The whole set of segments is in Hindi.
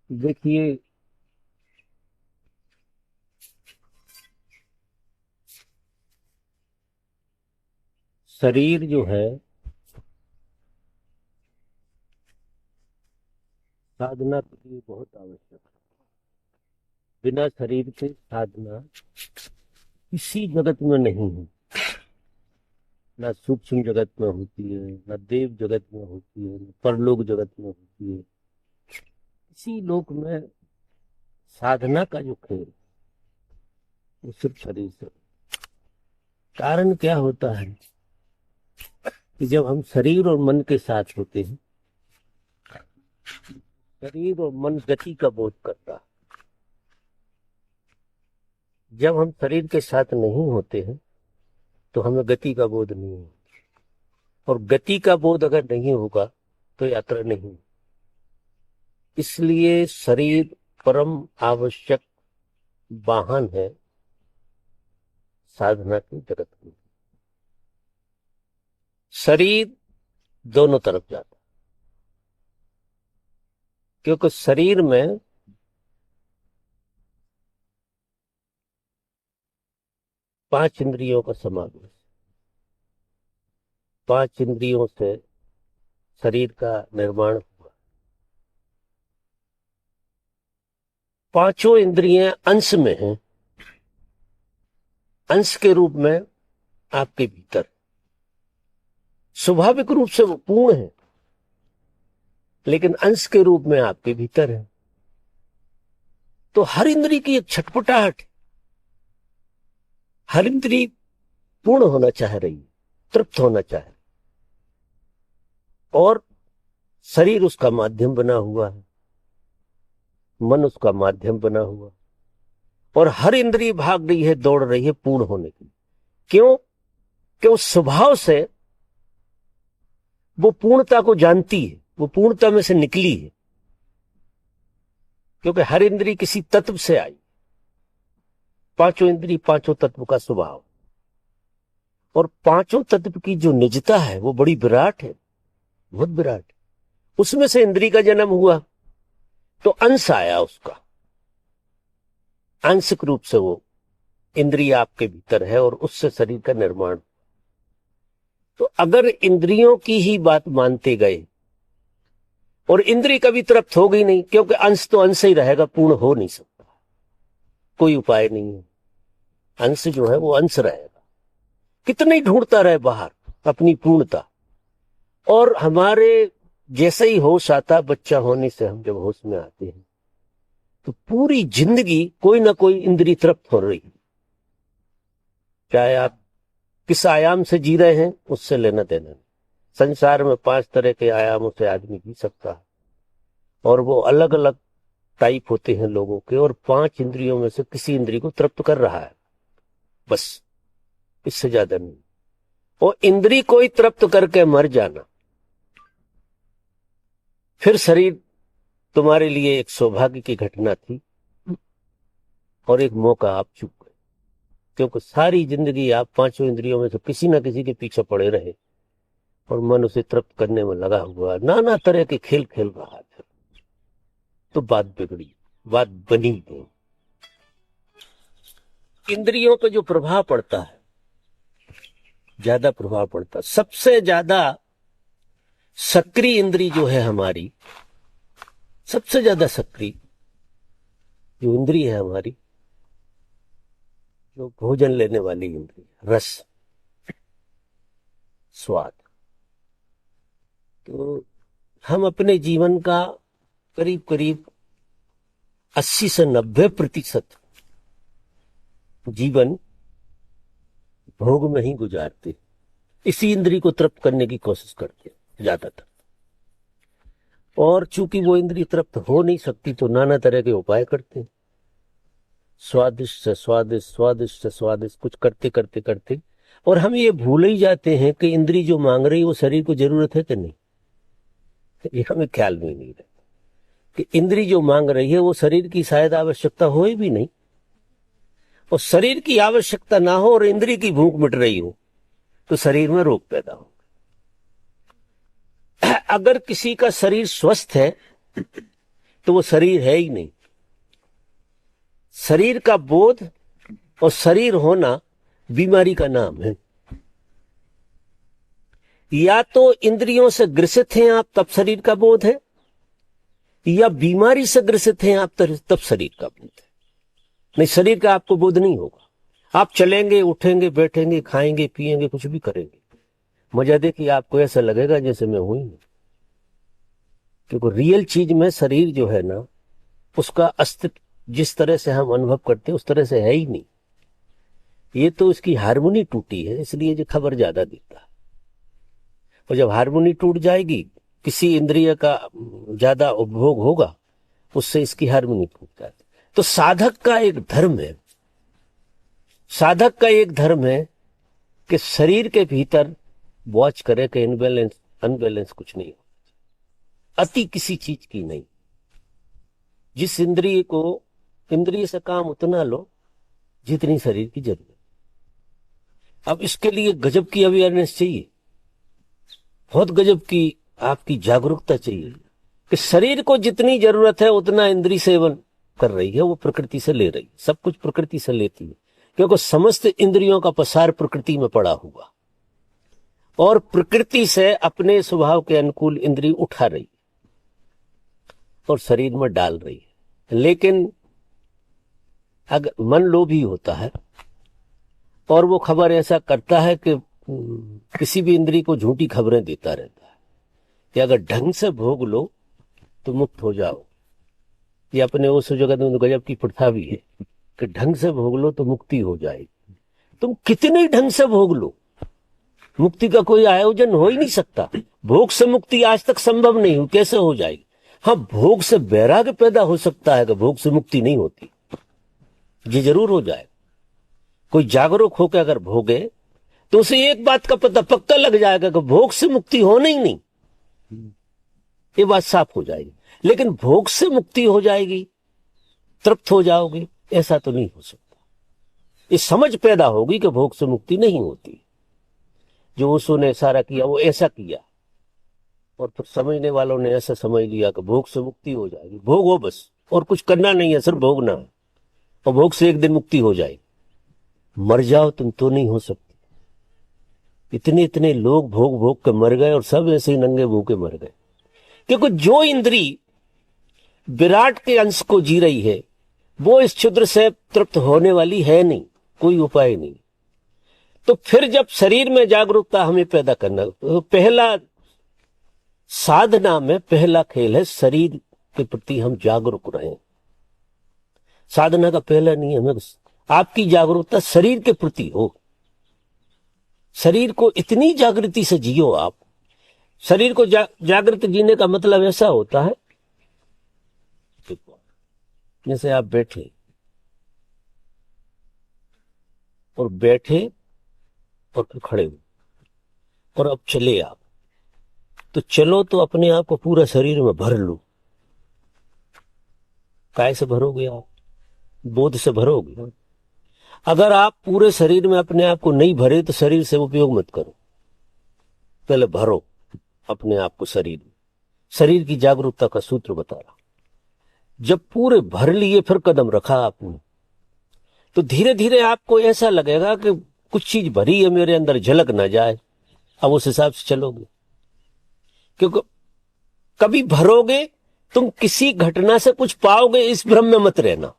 देखिए, शरीर जो है साधना के लिए बहुत आवश्यक है। बिना शरीर के साधना किसी जगत में नहीं है। ना सूक्ष्म जगत में होती है, ना देव जगत में होती है, ना परलोक जगत में होती है। इसी लोक में साधना का जो खेल वो सिर्फ शरीर से। कारण क्या होता है कि जब हम शरीर और मन के साथ होते हैं, शरीर और मन गति का बोध करता है। जब हम शरीर के साथ नहीं होते हैं तो हमें गति का बोध नहीं होता, और गति का बोध अगर नहीं होगा तो यात्रा नहीं। इसलिए शरीर परम आवश्यक वाहन है साधना की जगत में। शरीर दोनों तरफ जाता है, क्योंकि शरीर में 5 इंद्रियों का समावेश। 5 इंद्रियों से शरीर का निर्माण हुआ। पांचों इंद्रियां अंश में हैं, अंश के रूप में आपके भीतर। स्वाभाविक रूप से वो पूर्ण है, लेकिन अंश के रूप में आपके भीतर है। तो हर इंद्री की एक छटपटाहट, हर इंद्री पूर्ण होना चाह रही है, तृप्त होना चाह रही, और शरीर उसका माध्यम बना हुआ है, मन उसका माध्यम बना हुआ, और हर इंद्री भाग रही है, दौड़ रही है पूर्ण होने के लिए। क्यों? क्यों स्वभाव से वो पूर्णता को जानती है, वो पूर्णता में से निकली है, क्योंकि हर इंद्री किसी तत्व से आई। पांचों इंद्री पांचों तत्व का स्वभाव, और पांचों तत्व की जो निजता है वो बड़ी विराट है, बहुत विराट। उसमें से इंद्री का जन्म हुआ तो अंश आया उसका, आंशिक रूप से वो इंद्रिय आपके भीतर है और उससे शरीर का निर्माण। तो अगर इंद्रियों की ही बात मानते गए और इंद्रिय कभी तृप्त होगी नहीं, क्योंकि अंश तो अंश ही रहेगा, पूर्ण हो नहीं सकता, कोई उपाय नहीं है। अंश जो है वो अंश रहेगा, कितना ही ढूंढता रहे बाहर अपनी पूर्णता। और हमारे जैसे ही होश आता, बच्चा होने से हम जब होश में आते हैं तो पूरी जिंदगी कोई ना कोई इंद्रिय तृप्त हो रही है। चाहे आप किस आयाम से जी रहे हैं उससे लेना देना नहीं। संसार में 5 तरह के आयामों से आदमी जी सकता है, और वो अलग अलग टाइप होते हैं लोगों के, और 5 इंद्रियों में से किसी इंद्रिय को तृप्त कर रहा है, बस, इससे ज्यादा नहीं। वो इंद्रिय को ही तृप्त करके मर जाना, फिर शरीर तुम्हारे लिए एक सौभाग्य की घटना थी और एक मौका आप चूक गए। क्योंकि सारी जिंदगी आप 5 इंद्रियों में से किसी ना किसी के पीछे पड़े रहे, और मन उसे तृप्त करने में लगा हुआ, नाना तरह के खेल खेल रहा था। तो बात बिगड़ी, बात बनी नहीं। इंद्रियों पे जो प्रभाव पड़ता है, ज्यादा प्रभाव पड़ता है। सबसे ज्यादा सक्रिय इंद्री जो है हमारी, सबसे ज्यादा सक्रिय जो इंद्री है हमारी, जो भोजन लेने वाली इंद्री, रस, स्वाद। तो हम अपने जीवन का करीब करीब 80 से 90% जीवन भोग में ही गुजारते, इसी इंद्री को तृप्त करने की कोशिश करते ज्यादातर। और चूंकि वो इंद्री तृप्त हो नहीं सकती तो नाना तरह के उपाय करते, स्वादिष्ट से स्वादिष्ट, स्वादिष्ट से स्वादिष्ट, कुछ करते करते करते, और हम ये भूल ही जाते हैं कि इंद्री जो मांग रही है वो शरीर को जरूरत है कि नहीं। ये हमें ख्याल में नहीं रहता कि इंद्री जो मांग रही है वो शरीर की शायद आवश्यकता हो ही भी नहीं, और शरीर की आवश्यकता ना हो और इंद्री की भूख मिट रही हो तो शरीर में रोग पैदा हो। अगर किसी का शरीर स्वस्थ है तो वो शरीर है ही नहीं। शरीर का बोध और शरीर होना बीमारी का नाम है। या तो इंद्रियों से ग्रसित हैं आप, तब शरीर का बोध है, या बीमारी से ग्रसित हैं आप, तब शरीर का बोध है। नहीं, शरीर का आपको बोध नहीं होगा। आप चलेंगे, उठेंगे, बैठेंगे, खाएंगे, पिएंगे, कुछ भी करेंगे, मजा देखिए आपको ऐसा लगेगा जैसे मैं हूं ही नहीं। क्योंकि रियल चीज में शरीर जो है ना, उसका अस्तित्व जिस तरह से हम अनुभव करते हैं उस तरह से है ही नहीं। ये तो उसकी हारमोनी टूटी है, इसलिए जो खबर ज्यादा देता है। और जब हारमोनी टूट जाएगी, किसी इंद्रिय का ज्यादा उपभोग होगा, उससे इसकी हारमोनी टूट जाती। तो साधक का एक धर्म है, साधक का एक धर्म है कि शरीर के भीतर वॉच करे कि अनबैलेंस कुछ नहीं हो, अति किसी चीज की नहीं। जिस इंद्रिय को, इंद्रिय से काम उतना लो जितनी शरीर की जरूरत। अब इसके लिए गजब की अवेयरनेस चाहिए, बहुत गजब की आपकी जागरूकता चाहिए कि शरीर को जितनी जरूरत है उतना इंद्रिय सेवन कर रही है, वो प्रकृति से ले रही है। सब कुछ प्रकृति से लेती है, क्योंकि समस्त इंद्रियों का पसार प्रकृति में पड़ा हुआ, और प्रकृति से अपने स्वभाव के अनुकूल इंद्रिय उठा रही है और शरीर में डाल रही है। लेकिन अगर मन लोभी होता है और वो खबर ऐसा करता है कि किसी भी इंद्रिय को झूठी खबरें देता रहता है कि अगर ढंग से भोग लो तो मुक्त हो जाओ। ये अपने उस जगत में गजब की प्रथा भी है कि ढंग से भोग लो तो मुक्ति हो जाएगी। तुम कितने ढंग से भोग लो, मुक्ति का कोई आयोजन हो ही नहीं सकता। भोग से मुक्ति आज तक संभव नहीं हुई, कैसे हो जाएगी? हाँ, भोग से वैराग्य पैदा हो सकता है कि भोग से मुक्ति नहीं होती, ये जरूर हो जाए। कोई जागरूक होकर अगर भोगे तो उसे एक बात का पता पक्का लग जाएगा कि भोग से मुक्ति होना ही नहीं, ये बात साफ हो जाएगी। लेकिन भोग से मुक्ति हो जाएगी, तृप्त हो जाओगे, ऐसा तो नहीं हो सकता। ये समझ पैदा होगी कि भोग से मुक्ति नहीं होती। जो उसने सारा किया वो ऐसा किया, और फिर समझने वालों ने ऐसा समझ लिया कि भोग से मुक्ति हो जाएगी। भोग हो बस, और कुछ करना नहीं है, सिर्फ भोगना है, और भोग से एक दिन मुक्ति हो जाएगी। मर जाओ तुम तो नहीं हो सकती। इतने इतने लोग भोग भोग के मर गए, और सब ऐसे ही नंगे भूखे मर गए। क्योंकि जो इंद्री विराट के अंश को जी रही है वो इस क्षुद्र से तृप्त होने वाली है नहीं, कोई उपाय नहीं। तो फिर जब शरीर में जागरूकता हमें पैदा करना, तो पहला साधना में पहला खेल है शरीर के प्रति हम जागरूक रहें। साधना का पहला नियम है आपकी जागरूकता शरीर के प्रति हो। शरीर को इतनी जागृति से जियो आप। शरीर को जागृत जीने का मतलब ऐसा होता है, जैसे आप बैठे और फिर खड़े हो, और अब चले आप, तो चलो तो अपने आप को पूरा शरीर में भर लो। काय से भरोगे आप? बोध से भरोगे। अगर आप पूरे शरीर में अपने आप को नहीं भरे तो शरीर से उपयोग मत करो, पहले भरो अपने आप को शरीर में। शरीर की जागरूकता का सूत्र बता रहा। जब पूरे भर लिए फिर कदम रखा आपने, तो धीरे धीरे आपको ऐसा लगेगा कि कुछ चीज भरी है मेरे अंदर, झलक ना जाए। अब उस हिसाब से चलोगे, क्योंकि कभी भरोगे तुम किसी घटना से कुछ पाओगे, इस भ्रम में मत रहना।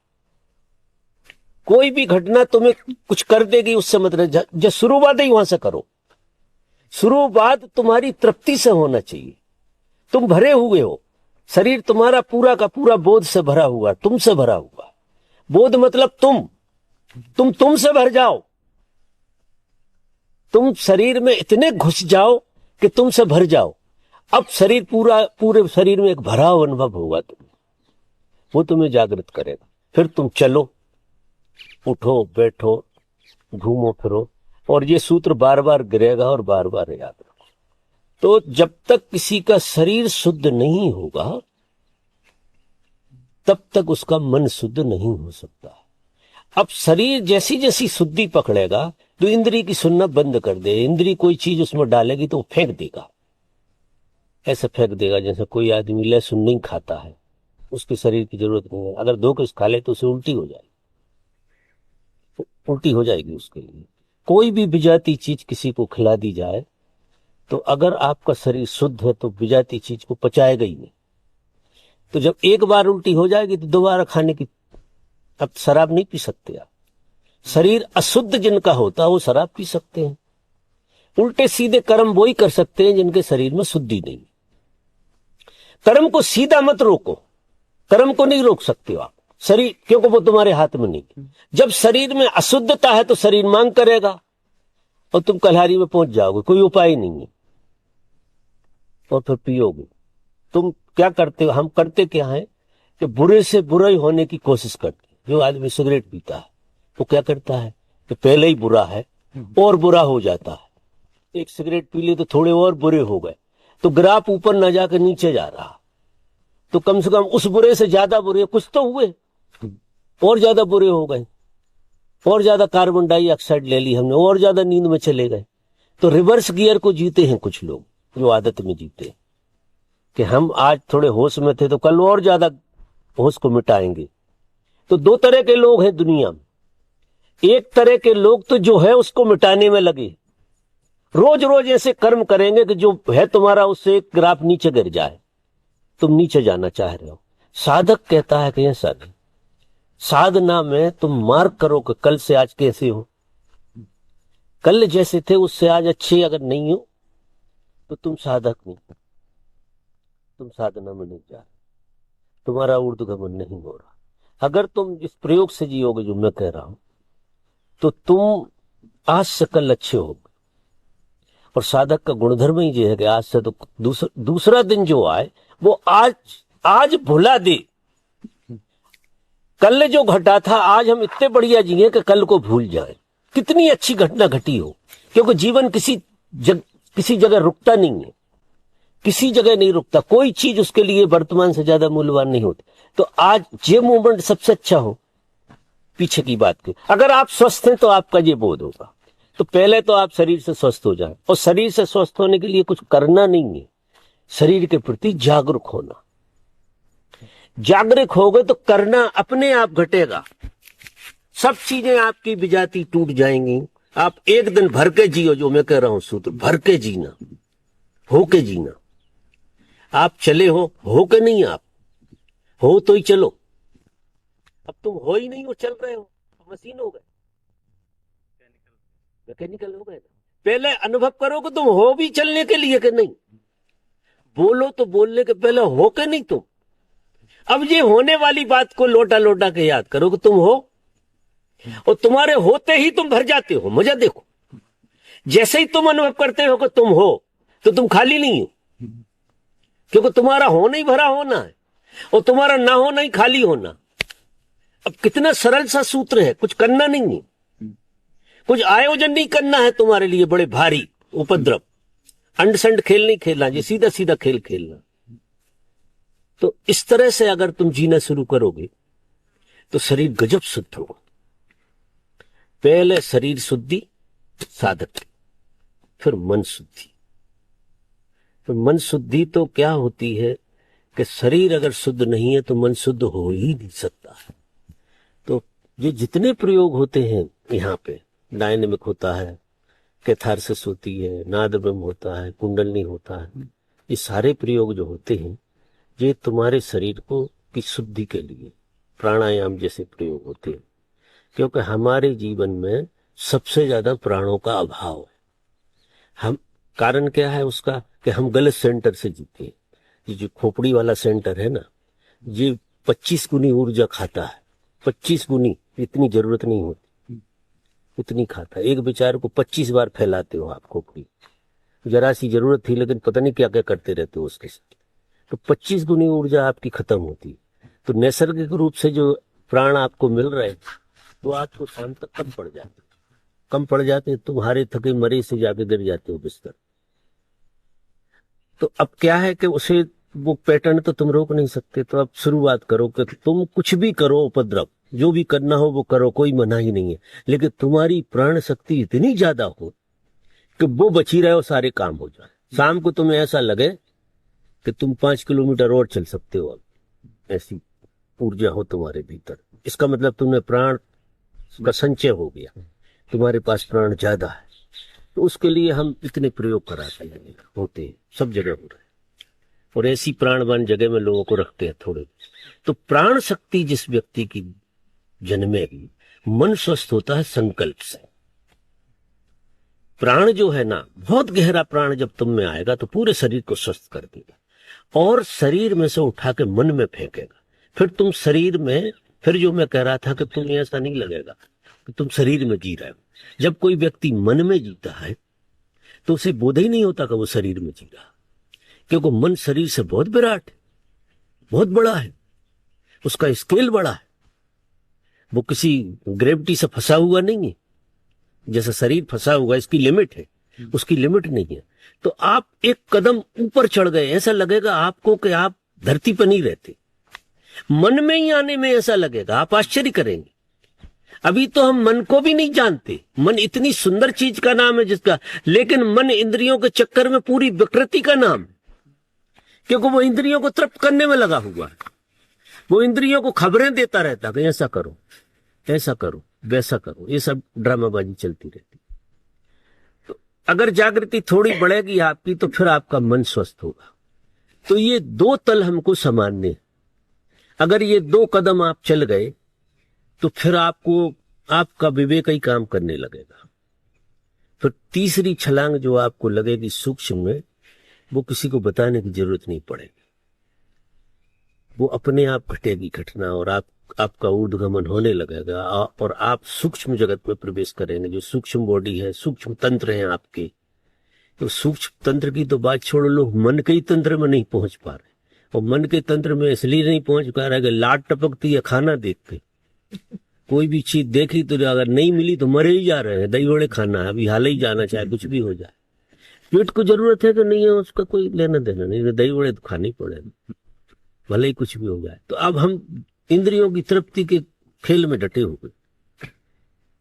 कोई भी घटना तुम्हें कुछ कर देगी उससे मत रहना। जब शुरुआत ही वहां से करो। शुरुआत तुम्हारी तृप्ति से होना चाहिए। तुम भरे हुए हो, शरीर तुम्हारा पूरा का पूरा बोध से भरा हुआ, तुमसे भरा हुआ। बोध मतलब तुमसे भर जाओ। तुम शरीर में इतने घुस जाओ कि तुमसे भर जाओ। अब शरीर पूरे शरीर में एक भराव अनुभव होगा तुम्हें, वो तुम्हें जागृत करेगा। फिर तुम चलो, उठो, बैठो, घूमो फिरो, और ये सूत्र बार बार गिरेगा और बार बार याद रखो। तो जब तक किसी का शरीर शुद्ध नहीं होगा तब तक उसका मन शुद्ध नहीं हो सकता। अब शरीर जैसी जैसी शुद्धि पकड़ेगा तो इंद्री की सुनना बंद कर दे। इंद्री कोई चीज उसमें डालेगी तो फेंक देगा, ऐसे फेंक देगा जैसे कोई आदमी लहसुन नहीं खाता है उसके शरीर की जरूरत नहीं है। अगर 2 किस खा ले तो उसे उल्टी हो जाएगी, उल्टी हो जाएगी उसके लिए। कोई भी विजाती चीज किसी को खिला दी जाए तो अगर आपका शरीर शुद्ध है तो विजाती चीज को पचाएगा ही नहीं। तो जब एक बार उल्टी हो जाएगी तो दोबारा खाने की, अब शराब नहीं पी सकते आप। शरीर अशुद्ध जिनका होता है वो शराब पी सकते हैं। उल्टे सीधे कर्म वही कर सकते हैं जिनके शरीर में शुद्धि नहीं। कर्म को सीधा मत रोको, कर्म को नहीं रोक सकते हो आप शरीर, क्योंकि वो तुम्हारे हाथ में नहीं। जब शरीर में अशुद्धता है तो शरीर मांग करेगा और तुम कल्हारी में पहुंच जाओगे, कोई उपाय नहीं है, और फिर पियोगे। तुम क्या करते हो, हम करते क्या है कि बुरे से बुरा ही होने की कोशिश करते हैं। जो आदमी सिगरेट पीता है वो क्या करता है कि पहले ही बुरा है और बुरा हो जाता है। एक सिगरेट पी ली तो थोड़े और बुरे हो गए, तो ग्राफ ऊपर ना जाकर नीचे जा रहा, तो कम से कम उस बुरे से ज्यादा बुरे कुछ तो हुए, और ज्यादा बुरे हो गए, और ज्यादा कार्बन डाइऑक्साइड ले ली हमने, और ज्यादा नींद में चले गए। तो रिवर्स गियर को जीते हैं कुछ लोग, जो आदत में जीते हैं कि हम आज थोड़े होश में थे तो कल और ज्यादा होश को मिटाएंगे। तो 2 तरह के लोग हैं दुनिया में। एक तरह के लोग तो जो है उसको मिटाने में लगे, रोज रोज ऐसे कर्म करेंगे कि जो है तुम्हारा उससे एक ग्राफ नीचे गिर जाए, तुम नीचे जाना चाह रहे हो। साधक कहता है कि ऐसा नहीं, साधना में तुम मार्क करो कि कल से आज कैसे हो। कल जैसे थे उससे आज अच्छे अगर नहीं हो तो तुम साधक नहीं, तुम साधना में नहीं जा रहे, तुम्हारा ऊर्ध्वगमन नहीं हो रहा। अगर तुम इस प्रयोग से जियोगे जो मैं कह रहा हूं तो तुम आज से कल अच्छे होगे। और साधक का गुणधर्म ही ये है कि आज से तो दूसरा दिन जो आए वो आज भुला दे। कल जो घटा था आज हम इतने बढ़िया जिए कि कल को भूल जाए, कितनी अच्छी घटना घटी हो। क्योंकि जीवन किसी जगह रुकता नहीं है, किसी जगह नहीं रुकता। कोई चीज उसके लिए वर्तमान से ज्यादा मूल्यवान नहीं होती। तो आज ये मूवमेंट सबसे अच्छा हो पीछे की बात की। अगर आप स्वस्थ हैं तो आपका ये बोध होगा। तो पहले तो आप शरीर से स्वस्थ हो जाए, और शरीर से स्वस्थ होने के लिए कुछ करना नहीं है, शरीर के प्रति जागरूक होना। जागरूक होगे तो करना अपने आप घटेगा, सब चीजें आपकी विजाती टूट जाएंगी। आप एक दिन भर के जियो, जो मैं कह रहा हूं सूत्र, भर के जीना, हो के जीना। आप चले हो के नहीं, आप हो तो ही चलो। अब तुम हो ही नहीं, हो चल रहे हो, मशीन हो गए, मैकेनिकल हो गए। पहले अनुभव करो कि तुम हो भी चलने के लिए कि नहीं। बोलो तो बोलने के पहले हो के नहीं तुम। अब ये होने वाली बात को लोटा लोटा के याद करो कि तुम हो, और तुम्हारे होते ही तुम भर जाते हो। मजा देखो, जैसे ही तुम अनुभव करते हो कि तुम हो तो तुम खाली नहीं हो, क्योंकि तुम्हारा होना ही भरा होना है और तुम्हारा ना होना ही खाली होना। अब कितना सरल सा सूत्र है, कुछ करना नहीं है, कुछ आयोजन नहीं करना है तुम्हारे लिए बड़े भारी उपद्रव, अंड संड खेल नहीं खेलना, ये सीधा सीधा खेल खेलना। तो इस तरह से अगर तुम जीना शुरू करोगे तो शरीर गजब शुद्ध होगा। पहले शरीर शुद्धि साधक, फिर मन शुद्धि। तो मन शुद्धि तो क्या होती है कि शरीर अगर शुद्ध नहीं है तो मन शुद्ध हो ही नहीं सकता है। तो ये जितने प्रयोग होते हैं यहाँ पे, डायनेमिक होता है, कैथारसिस होती है, नाद ब्रह्म होता है, कुंडलनी होता है, ये सारे प्रयोग जो होते हैं ये तुम्हारे शरीर को की शुद्धि के लिए, प्राणायाम जैसे प्रयोग होते हैं। क्योंकि हमारे जीवन में सबसे ज्यादा प्राणों का अभाव है। हम कारण क्या है उसका कि हम गलत सेंटर से जीते हैं। ये जो खोपड़ी वाला सेंटर है ना, ये 25 गुनी ऊर्जा खाता है, 25 गुनी, इतनी जरूरत नहीं होती, उतनी खाता है। एक विचार को 25 बार फैलाते हो आप खोपड़ी, जरा सी जरूरत थी लेकिन पता नहीं क्या क्या करते रहते हो उसके साथ, तो 25 गुनी ऊर्जा आपकी खत्म होती है। तो नैसर्गिक रूप से जो प्राण आपको मिल रहे तो आपको शाम तक कम पड़ जाते, तुम्हारे थके मरे से जाके गिर जाते हो बिस्तर। तो अब क्या है कि उसे वो पैटर्न तो तुम रोक नहीं सकते। तो अब शुरुआत करो कि तुम कुछ भी करो, उपद्रव जो भी करना हो वो करो, कोई मना ही नहीं है, लेकिन तुम्हारी प्राण शक्ति इतनी ज्यादा हो कि वो बची रहे हो, सारे काम हो जाए। शाम को तुम्हें ऐसा लगे कि तुम 5 किलोमीटर और चल सकते हो, अब ऐसी ऊर्जा हो तुम्हारे भीतर, इसका मतलब तुम्हें प्राण का संचय हो गया, तुम्हारे पास प्राण ज्यादा है। तो उसके लिए हम इतने प्रयोग कराते हैं, होते हैं, सब जगह हो रहे हैं, और ऐसी प्राणवान जगह में लोगों को रखते हैं थोड़े। तो प्राण शक्ति जिस व्यक्ति की जन्मेगी, मन स्वस्थ होता है संकल्प से। प्राण जो है ना, बहुत गहरा प्राण जब तुम में आएगा तो पूरे शरीर को स्वस्थ कर देगा और शरीर में से उठा के मन में फेंकेगा। फिर तुम शरीर में, फिर जो मैं कह रहा था कि तुम्हें ऐसा नहीं लगेगा कि तुम शरीर में जी रहे हो। जब कोई व्यक्ति मन में जीता है तो उसे बोध ही नहीं होता कि वो शरीर में जी रहा, क्योंकि मन शरीर से बहुत विराट है, बहुत बड़ा है, उसका स्केल बड़ा है, वो किसी ग्रेविटी से फंसा हुआ नहीं है। जैसा शरीर फंसा हुआ, इसकी लिमिट है, उसकी लिमिट नहीं है। तो आप एक कदम ऊपर चढ़ गए, ऐसा लगेगा आपको कि आप धरती पर नहीं रहते। मन में ही आने में ऐसा लगेगा, आप आश्चर्य करेंगे। अभी तो हम मन को भी नहीं जानते। मन इतनी सुंदर चीज का नाम है जिसका, लेकिन मन इंद्रियों के चक्कर में पूरी विकृति का नाम है, क्योंकि वो इंद्रियों को तृप्त करने में लगा हुआ है। वो इंद्रियों को खबरें देता रहता है, ऐसा करो, ऐसा करो, वैसा करो, ये सब ड्रामाबाजी चलती रहती। तो अगर जागृति थोड़ी बढ़ेगी आपकी तो फिर आपका मन स्वस्थ होगा। तो ये दो तल हमको समान्य, अगर ये दो कदम आप चल गए तो फिर आपको, आपका विवेक ही काम करने लगेगा। फिर तीसरी छलांग जो आपको लगेगी सूक्ष्म में, वो किसी को बताने की जरूरत नहीं पड़ेगी, वो अपने आप घटेगी घटना, और आपका ऊर्ध्वगमन होने लगेगा और आप सूक्ष्म जगत में प्रवेश करेंगे। जो सूक्ष्म बॉडी है, सूक्ष्म तंत्र है आपके, तो सूक्ष्म तंत्र की तो बात छोड़, लोग मन के ही तंत्र में नहीं पहुंच पा रहे। और मन के तंत्र में इसलिए नहीं पहुंच पा रहे कि लाट टपकती है खाना देख के। कोई भी चीज देखी तो अगर नहीं मिली तो मरे ही जा रहे हैं, दही वड़े खाना है, अभी हाल ही जाना, चाहे कुछ भी हो जाए। पेट को जरूरत है कि नहीं है, उसका कोई लेना देना नहीं, दही वड़े तो खाने पड़ेगा, भले ही कुछ भी हो जाए। तो अब हम इंद्रियों की तृप्ति के खेल में डटे हुए,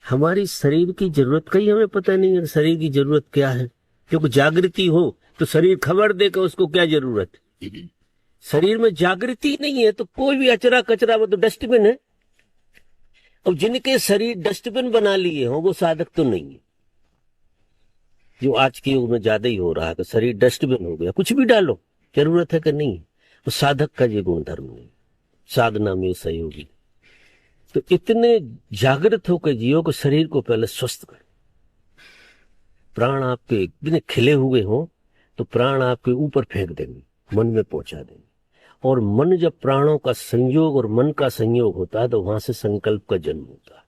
हमारी शरीर की जरूरत का ही हमें पता नहीं है, शरीर की जरूरत क्या है। क्योंकि जागृति हो तो शरीर खबर देकर उसको क्या जरूरत है। शरीर में जागृति नहीं है तो कोई भी अचरा कचरा, वो तो डस्टबिन है। अब जिनके शरीर डस्टबिन बना लिए हो वो साधक तो नहीं है, जो आज के युग में ज्यादा ही हो रहा है कि शरीर डस्टबिन हो गया, कुछ भी डालो, जरूरत है कि नहीं। वो साधक का ये गुणधर्म नहीं, साधना में सहयोगी। तो इतने जागृत होकर जियो कि शरीर को पहले स्वस्थ करो। प्राण आपके इतने खिले हुए हो तो प्राण आपके ऊपर फेंक देंगे, मन में पहुंचा देंगे। और मन जब प्राणों का संयोग और मन का संयोग होता है तो वहां से संकल्प का जन्म होता है।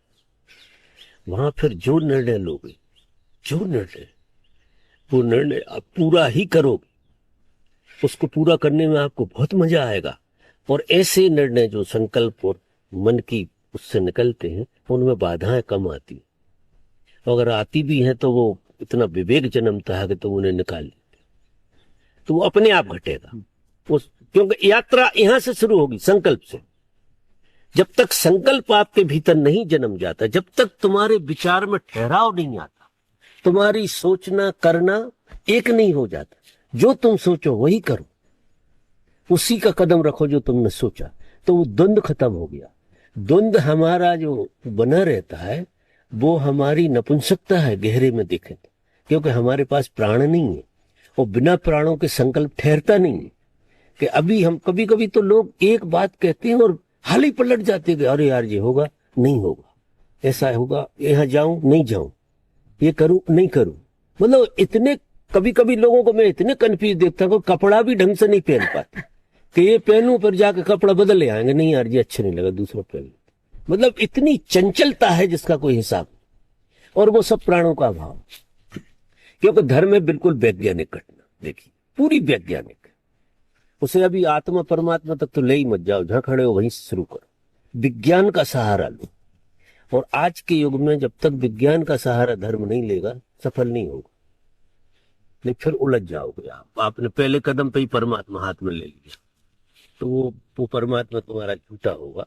वहां फिर जो निर्णय लोगे, जो निर्णय, वो निर्णय आप पूरा ही करोगे, उसको पूरा करने में आपको बहुत मजा आएगा। और ऐसे निर्णय जो संकल्प और मन की उससे निकलते हैं, उनमें बाधाएं कम आती हैं। अगर आती भी हैं तो वो इतना विवेक जन्मता है कि तुम उन्हें निकाल लेते, तो वो अपने आप घटेगा। क्योंकि यात्रा यहां से शुरू होगी, संकल्प से। जब तक संकल्प आपके भीतर नहीं जन्म जाता, जब तक तुम्हारे विचार में ठहराव नहीं आता, तुम्हारी सोचना करना एक नहीं हो जाता। जो तुम सोचो वही करो, उसी का कदम रखो जो तुमने सोचा, तो वो द्वंद्व खत्म हो गया। द्वंद्व हमारा जो बना रहता है वो हमारी नपुंसकता है गहरे में देखें तो, क्योंकि हमारे पास प्राण नहीं है और बिना प्राणों के संकल्प ठहरता नहीं है। कि अभी हम कभी कभी तो लोग एक बात कहते हैं और हाल ही पलट जाते हैं, अरे यार ये होगा नहीं होगा, ऐसा होगा, यहाँ जाऊं नहीं जाऊं, ये करूं नहीं करूं। मतलब इतने कभी कभी लोगों को मैं इतने कंफ्यूज देखता हूँ, कपड़ा भी ढंग से नहीं पहन पाते कि ये पहनूं पर जाकर कपड़ा बदल ले आएंगे, नहीं यार ये अच्छा नहीं लगा, दूसरा पहन। मतलब इतनी चंचलता है जिसका कोई हिसाब नहीं। और वो सब प्राणों का अभाव, क्योंकि धर्म है बिल्कुल वैज्ञानिक घटना। देखिए पूरी वैज्ञानिक, उसे अभी आत्मा परमात्मा तक तो ले ही मत जाओ, जहां खड़े हो वहीं से शुरू करो, विज्ञान का सहारा लो। और आज के युग में जब तक विज्ञान का सहारा धर्म नहीं लेगा, सफल नहीं होगा, नहीं फिर उलझ जाओगे आप। आपने पहले कदम पे ही परमात्मा हाथ में ले लिया तो वो परमात्मा तुम्हारा झूठा होगा,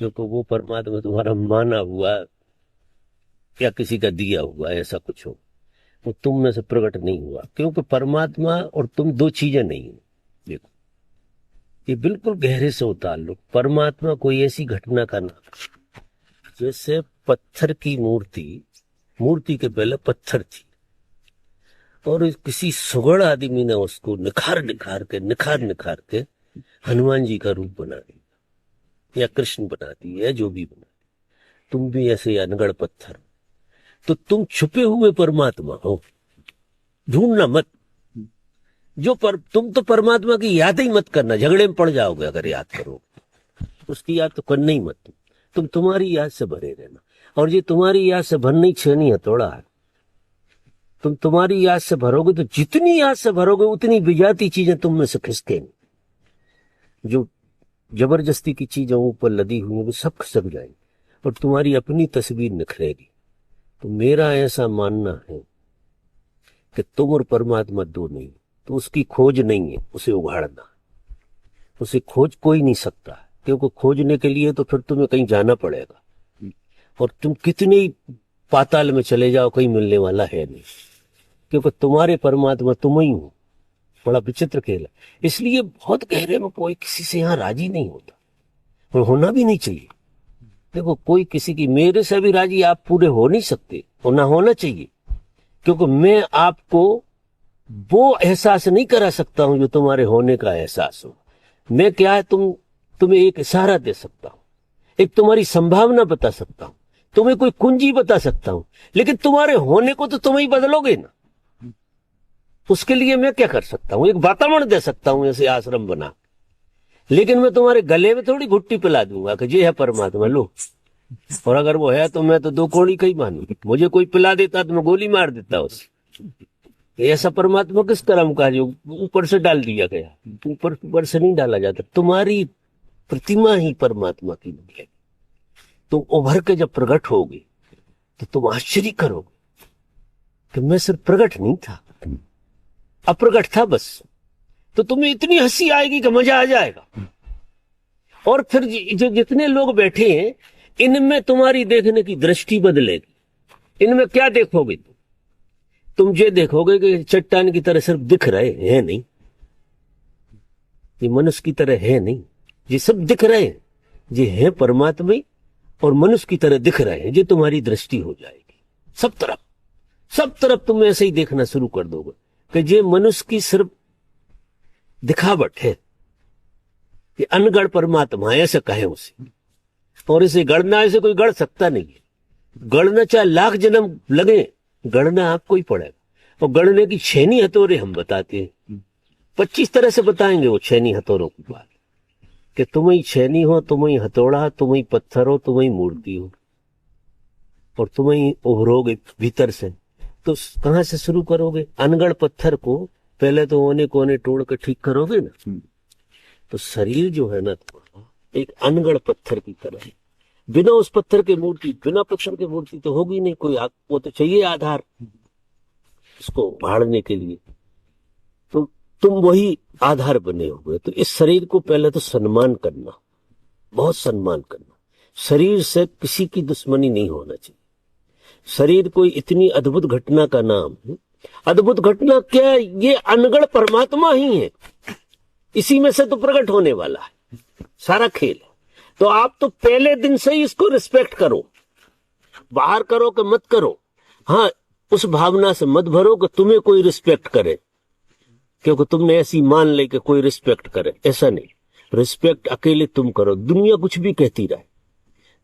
क्योंकि वो परमात्मा तुम्हारा माना हुआ या किसी का दिया हुआ ऐसा कुछ हो, वो तुम में से प्रकट नहीं हुआ। क्योंकि परमात्मा और तुम दो चीजें नहीं है। देखो ये बिल्कुल गहरे से उतार लो। परमात्मा कोई ऐसी घटना का नाम, जैसे पत्थर की मूर्ति के पहले पत्थर थी और किसी सुगड़ आदमी ने उसको निखार निखार के हनुमान जी का रूप बना दिया या कृष्ण बना दिया या जो भी बना दिया। तुम भी ऐसे अनगढ़ पत्थर, तो तुम छुपे हुए परमात्मा हो, ढूंढना मत। तुम तो परमात्मा की याद ही मत करना, झगड़े में पड़ जाओगे अगर याद करोगे। उसकी याद तो करना ही मत। तुम तुम्हारी याद से भरे रहना, और ये तुम्हारी याद से भरनी छेनी हथौड़ा है। तुम तुम्हारी याद से भरोगे तो जितनी याद से भरोगे उतनी विजाती चीजें तुम में से खिसकेंगी। जो जबरदस्ती की चीजें ऊपर लदी हुई हैं वो सब खिसक जाएंगी और तुम्हारी अपनी तस्वीर निखरेगी। तो मेरा ऐसा मानना है कि तुम और परमात्मा दो नहीं, तो उसकी खोज नहीं है, उसे उघाड़ना। उसे खोज कोई नहीं सकता, क्योंकि खोजने के लिए तो फिर तुम्हें कहीं जाना पड़ेगा, और तुम कितने ही पाताल में चले जाओ कहीं मिलने वाला है नहीं, क्योंकि तुम्हारे परमात्मा तुम ही हो। बड़ा विचित्र खेल है। इसलिए बहुत गहरे में कोई किसी से यहाँ राजी नहीं होता, और होना भी नहीं चाहिए। देखो, कोई किसी की, मेरे से भी राजी आप पूरे हो नहीं सकते और ना होना चाहिए, क्योंकि मैं आपको वो एहसास नहीं करा सकता हूं जो तुम्हारे होने का एहसास हो। मैं क्या है, तुम्हें एक इशारा दे सकता हूं, एक तुम्हारी संभावना बता सकता हूं, तुम्हें कोई कुंजी बता सकता हूं, लेकिन तुम्हारे होने को तो तुम ही बदलोगे ना। उसके लिए मैं क्या कर सकता हूं? एक वातावरण दे सकता हूं ऐसे आश्रम बना, लेकिन मैं तुम्हारे गले में थोड़ी घुट्टी पिला दूंगा कि ये है परमात्मा, लो। और अगर वो है तो मैं तो दो कौड़ी का ही मानू। मुझे कोई पिला देता तो मैं गोली मार देता उसे। ऐसा परमात्मा किस कर्म का जो ऊपर से डाल दिया गया? ऊपर से नहीं डाला जाता। तुम्हारी प्रतिमा ही परमात्मा की निकलेगी। तुम उभर के जब प्रकट होगे तो तुम आश्चर्य करोगे कि मैं सिर्फ प्रकट नहीं था, अप्रकट था बस। तो तुम्हें इतनी हंसी आएगी कि मजा आ जाएगा। और फिर जो जितने लोग बैठे हैं इनमें तुम्हारी देखने की दृष्टि बदलेगी। इनमें क्या देखोगे? तुम ये देखोगे कि चट्टान की तरह सिर्फ दिख रहे हैं नहीं, ये मनुष्य की तरह है नहीं, ये सब दिख रहे हैं, ये है परमात्मा और मनुष्य की तरह दिख रहे हैं। ये तुम्हारी दृष्टि हो जाएगी। सब तरफ तुम ऐसे ही देखना शुरू कर दोगे कि ये मनुष्य की सिर्फ दिखावट है, ये अनगढ़ परमात्मा है, ऐसे कहे उसे। और इसे गढ़ना, ऐसे कोई गढ़ सकता नहीं है। गढ़ना चाहे लाख जन्म लगे, गढ़ना आपको ही पड़ेगा। और गढ़ने की छेनी हथौड़े हम बताते हैं, 25 तरह से बताएंगे वो छेनी हथौड़ों की बात, कि तुम ही छेनी हो, तुम ही हथौड़ा, तुम ही पत्थर हो, तुम ही मूर्ति हो, और तुम ही उभरोगे भीतर से। तो कहां से शुरू करोगे? अनगढ़ पत्थर को पहले तो ओने कोने तोड़ के ठीक करोगे ना। तो शरीर जो है ना एक अनगढ़ पत्थर की तरह है। बिना उस पत्थर के मूर्ति, बिना पत्थर की मूर्ति तो होगी नहीं कोई। वो तो चाहिए आधार इसको भाड़ने के लिए। तो तुम वही आधार बने हुए। तो इस शरीर को पहले तो सम्मान करना, बहुत सम्मान करना। शरीर से किसी की दुश्मनी नहीं होना चाहिए। शरीर कोई इतनी अद्भुत घटना का नाम है। अद्भुत घटना क्या है? ये अनगढ़ परमात्मा ही है, इसी में से तो प्रकट होने वाला है सारा खेल। तो आप तो पहले दिन से ही इसको रिस्पेक्ट करो, बाहर करो कि मत करो। हाँ, उस भावना से मत भरो कि तुम्हें कोई रिस्पेक्ट करे, क्योंकि तुमने ऐसी मान ले कि कोई रिस्पेक्ट करे। ऐसा नहीं, रिस्पेक्ट अकेले तुम करो। दुनिया कुछ भी कहती रहे,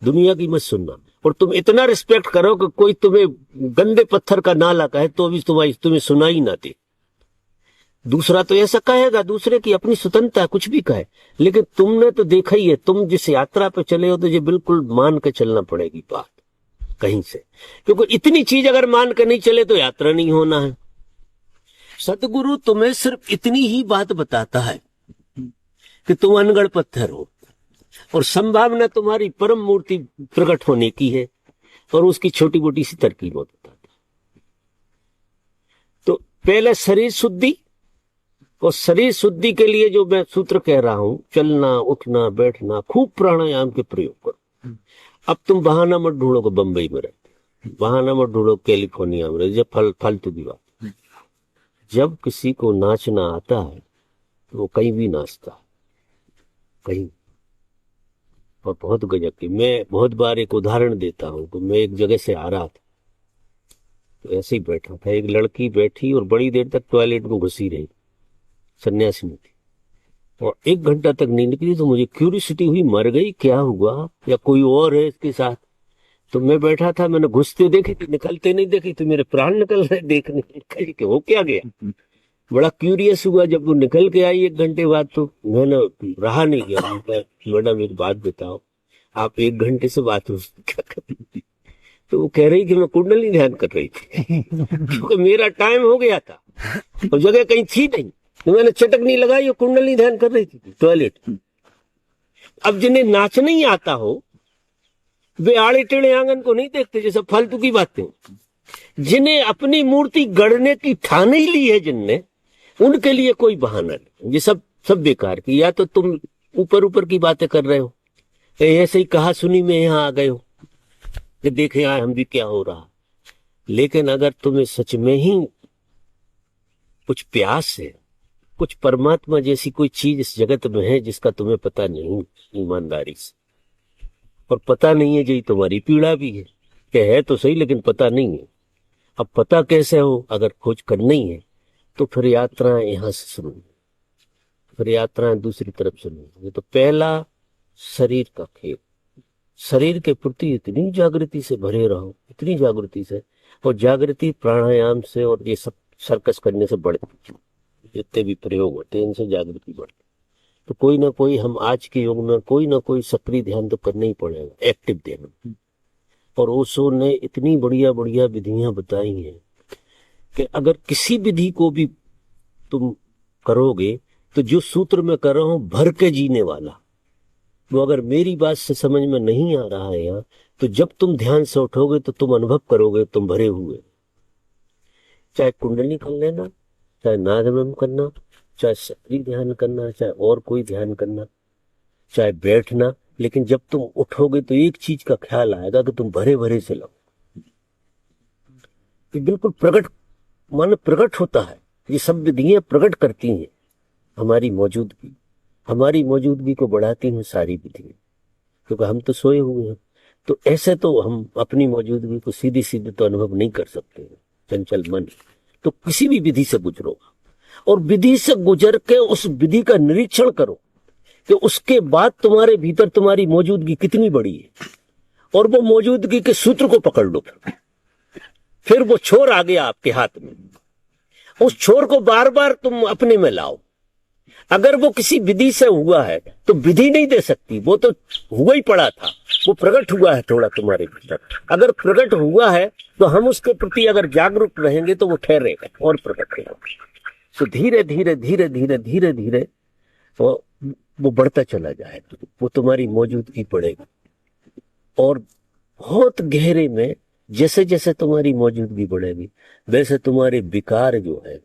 दुनिया की मत सुनना। और तुम इतना रिस्पेक्ट करो कि कोई तुम्हें गंदे पत्थर का नाला कहे तो भी तुम्हें सुनाई ना दे। दूसरा तो ऐसा कहेगा, दूसरे की अपनी स्वतंत्रता, कुछ भी कहे, लेकिन तुमने तो देखा ही है। तुम जिस यात्रा पे चले हो तो ये बिल्कुल मान के चलना पड़ेगी बात कहीं से, क्योंकि इतनी चीज अगर मान के नहीं चले तो यात्रा नहीं होना है। सतगुरु तुम्हें सिर्फ इतनी ही बात बताता है कि तुम अनगढ़ पत्थर हो, और संभावना तुम्हारी परम मूर्ति प्रकट होने की है, और उसकी छोटी मोटी सी तरकीब बताता है। तो पहले शरीर शुद्धि, और शरीर शुद्धि के लिए जो मैं सूत्र कह रहा हूं, चलना, उठना, बैठना, खूब प्राणायाम के प्रयोग करो। अब तुम बहाना मत ढूंढो कि बंबई में रहते, बहाना मत ढूंढो कैलिफोर्निया में रहते। जब फालतू की बात। जब किसी को नाचना आता है तो वो कहीं भी नाचता है। कहीं, और बहुत गजब की। मैं बहुत बार एक उदाहरण देता हूँ कि मैं एक जगह से आ रहा था, तो ऐसे ही बैठा था, एक लड़की बैठी और बड़ी देर तक टॉयलेट में घुसी रही, सन्यासिनी थी, और 1 घंटा तक नहीं निकली। तो मुझे क्यूरियोसिटी हुई, मर गई, क्या हुआ, या कोई और है इसके साथ। तो मैं बैठा था, मैंने घुसते देखी थी, निकलते नहीं देखी, तो मेरे प्राण निकल रहे देखने के हो क्या गया। बड़ा क्यूरियस हुआ, जब वो निकल के आई 1 घंटे बाद, तो मैंने रहा नहीं गया। मैडम एक बात बताओ, आप 1 घंटे से बात क्या कर रही थी? तो वो कह रही कि मैं कुंडली ध्यान कर रही थी क्योंकि मेरा टाइम हो गया था और जगह कहीं थी नहीं, तो मैंने चटकनी लगाई और कुंडली ध्यान कर रही थी टॉयलेट। अब जिन्हें नाचना ही आता हो वे आड़े टेढ़े आंगन को नहीं देखते, जैसे फालतू की बातें। जिन्हें अपनी मूर्ति गढ़ने की ठान ही ली है जिनने, उनके लिए कोई बहाना नहीं। ये सब बेकार की। या तो तुम ऊपर ऊपर की बातें कर रहे हो, ऐसे ही कहा सुनी में यहाँ आ गए हो कि देखे यार हम भी क्या हो रहा। लेकिन अगर तुम्हें सच में ही कुछ प्यास है, कुछ परमात्मा जैसी कोई चीज इस जगत में है जिसका तुम्हें पता नहीं ईमानदारी से, और पता नहीं है, यही तुम्हारी पीड़ा भी है कि है तो सही लेकिन पता नहीं है। अब पता कैसे हो, अगर खोज करनी है तो फिर यात्राएं यहां से शुरू, फिर यात्राएं दूसरी तरफ शुरू। तो पहला शरीर का खेल, शरीर के प्रति इतनी जागृति से भरे रहो, इतनी जागृति से, और जागृति प्राणायाम से और ये सब सर्कस करने से बढ़ती, जितने भी प्रयोग होते हैं इनसे जागृति बढ़ती। तो कोई ना कोई, हम आज के युग में कोई ना कोई सक्रिय ध्यान तो करना ही पड़ेगा, एक्टिव ध्यान। और ओशो ने इतनी बढ़िया बढ़िया विधियां बताई हैं कि अगर किसी विधि को भी तुम करोगे तो जो सूत्र में कर रहा हूं भर के जीने वाला, वो अगर मेरी बात से समझ में नहीं आ रहा है यहाँ, तो जब तुम ध्यान से उठोगे तो तुम अनुभव करोगे तुम भरे हुए। चाहे कुंडली कर लेना, चाहे नादमम करना, चाहे सक्रिय ध्यान करना, चाहे और कोई ध्यान करना, चाहे बैठना, लेकिन जब तुम उठोगे तो एक चीज का ख्याल आएगा कि तुम भरे भरे से लो। ये बिल्कुल प्रकट, मन प्रकट होता है। ये सब विधियां प्रकट करती हैं हमारी मौजूदगी, हमारी मौजूदगी को बढ़ाती हैं सारी विधियां, क्योंकि हम तो सोए हुए हैं। तो ऐसे तो हम अपनी मौजूदगी को सीधी सीधी तो अनुभव नहीं कर सकते हैं, चंचल मन। तो किसी भी विधि से गुजरो और विधि से गुजर के उस विधि का निरीक्षण करो कि उसके बाद तुम्हारे भीतर तुम्हारी मौजूदगी कितनी बड़ी है, और वो मौजूदगी के सूत्र को पकड़ लो। फिर वो छोर आ गया आपके हाथ में, उस छोर को बार बार तुम अपने में लाओ। अगर वो किसी विधि से हुआ है तो विधि नहीं दे सकती, वो तो हुआ ही पड़ा था, वो प्रकट हुआ है थोड़ा तुम्हारे भीतर। अगर प्रकट हुआ है तो हम उसके प्रति अगर जागरूक रहेंगे तो वो ठहरेगा और प्रकट होगा। तो धीरे धीरे धीरे धीरे धीरे धीरे वो बढ़ता चला जाएगा, वो तुम्हारी मौजूदगी बढ़ेगी। और बहुत गहरे में जैसे जैसे तुम्हारी मौजूदगी बढ़ेगी वैसे तुम्हारे विकार जो है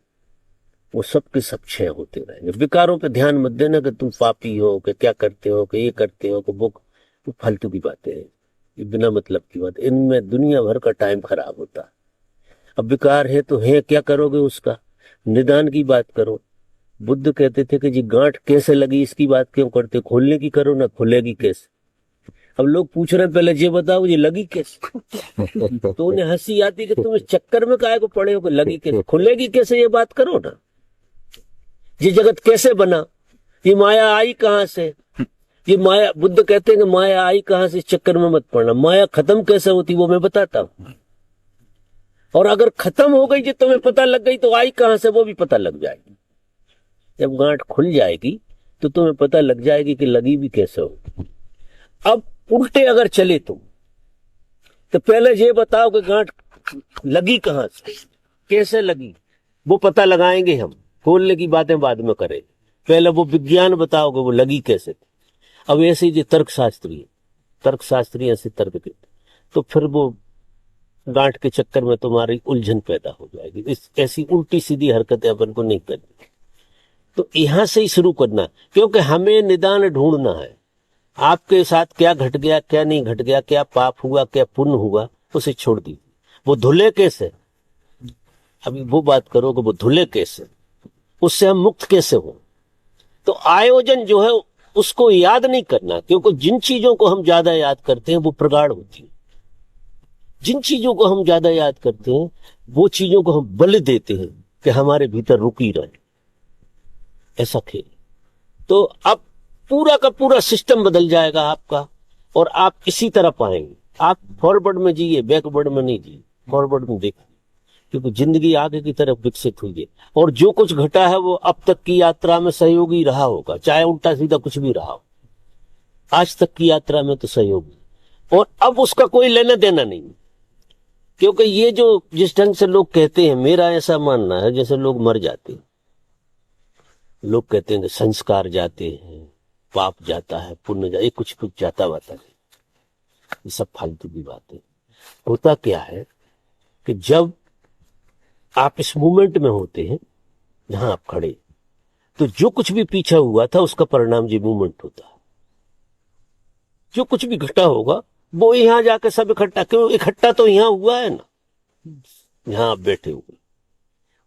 वो सब के सब क्षय होते रहेंगे। विकारों पे ध्यान मत देना कि तुम पापी हो, कि क्या करते हो, कि ये करते हो, कि वो फालतू की बातें हैं, ये बिना मतलब की बात। इनमें दुनिया भर का टाइम खराब होता है। अब विकार है तो है, क्या करोगे उसका? निदान की बात करो। बुद्ध कहते थे कि जी गांठ कैसे लगी इसकी बात क्यों करते, खोलने की करो ना, खुलेगी कैसे। अब लोग पूछ रहे हैं पहले ये बताओ ये लगी कैसे तो उन्हें हंसी आती कि तुम इस चक्कर में काहे को पड़े हो कि लगी कैसे, खुलेगी कैसे, ये बात करो ना। ये जगत कैसे बना, ये माया आई कहां से, ये माया, बुद्ध कहते हैं कि माया आई कहां से, इस चक्कर में मत पड़ना। माया खत्म कैसे होती वो मैं बताता हूं, और अगर खत्म हो गई जो तुम्हें पता लग गई तो आई कहां से वो भी पता लग जाएगी। जब गांठ खुल जाएगी तो तुम्हें पता लग जाएगी कि लगी भी कैसे हो। अब उल्टे अगर चले तुम तो पहले ये बताओ कि गांठ लगी कहां से, कैसे लगी, वो पता लगाएंगे हम। खोलने की बातें बाद में करें, पहले वो विज्ञान बताओगे वो लगी कैसे। अब ऐसे ही तर्कशास्त्री ऐसे तर्क देते तो फिर वो गांठ के चक्कर में तुम्हारी उलझन पैदा हो जाएगी। इस ऐसी उल्टी सीधी हरकतें अपन को नहीं करनी। तो यहां से ही शुरू करना, क्योंकि हमें निदान ढूंढना है। आपके साथ क्या घट गया, क्या नहीं घट गया, क्या पाप हुआ, क्या पुण्य हुआ, उसे छोड़ दीजिए। वो धुले कैसे, अभी वो बात करो कि वो धुले कैसे, उससे हम मुक्त कैसे हो। तो आयोजन जो है उसको याद नहीं करना, क्योंकि जिन चीजों को हम ज्यादा याद करते हैं वो प्रगाढ़ होती है। जिन चीजों को हम ज्यादा याद करते हैं वो चीजों को हम बल देते हैं कि हमारे भीतर रुकी रहे। ऐसा खेल। तो अब पूरा का पूरा सिस्टम बदल जाएगा आपका, और आप इसी तरह पाएंगे। आप फॉरवर्ड में जिए, बैकवर्ड में नहीं जिए, फॉरवर्ड में देखिए, क्योंकि जिंदगी आगे की तरफ विकसित हुई है। और जो कुछ घटा है वो अब तक की यात्रा में सहयोगी रहा होगा, चाहे उल्टा सीधा कुछ भी रहा हो। आज तक की यात्रा में तो सहयोगी, और अब उसका कोई लेना देना नहीं। क्योंकि ये जो जिस ढंग से लोग कहते हैं, मेरा ऐसा मानना है जैसे लोग मर जाते हैं, लोग कहते हैं कि संस्कार जाते हैं, पाप जाता है, पुण्य जाता है, कुछ जाता वाता नहीं। ये सब फालतू की बातें। होता क्या है कि जब आप इस मूवमेंट में होते हैं जहां आप खड़े, तो जो कुछ भी पीछा हुआ था उसका परिणाम ये मूवमेंट होता है। जो कुछ भी घटा होगा वो यहां जाकर सब इकट्ठा, क्यों इकट्ठा तो यहां हुआ है ना, यहां आप बैठे हुए,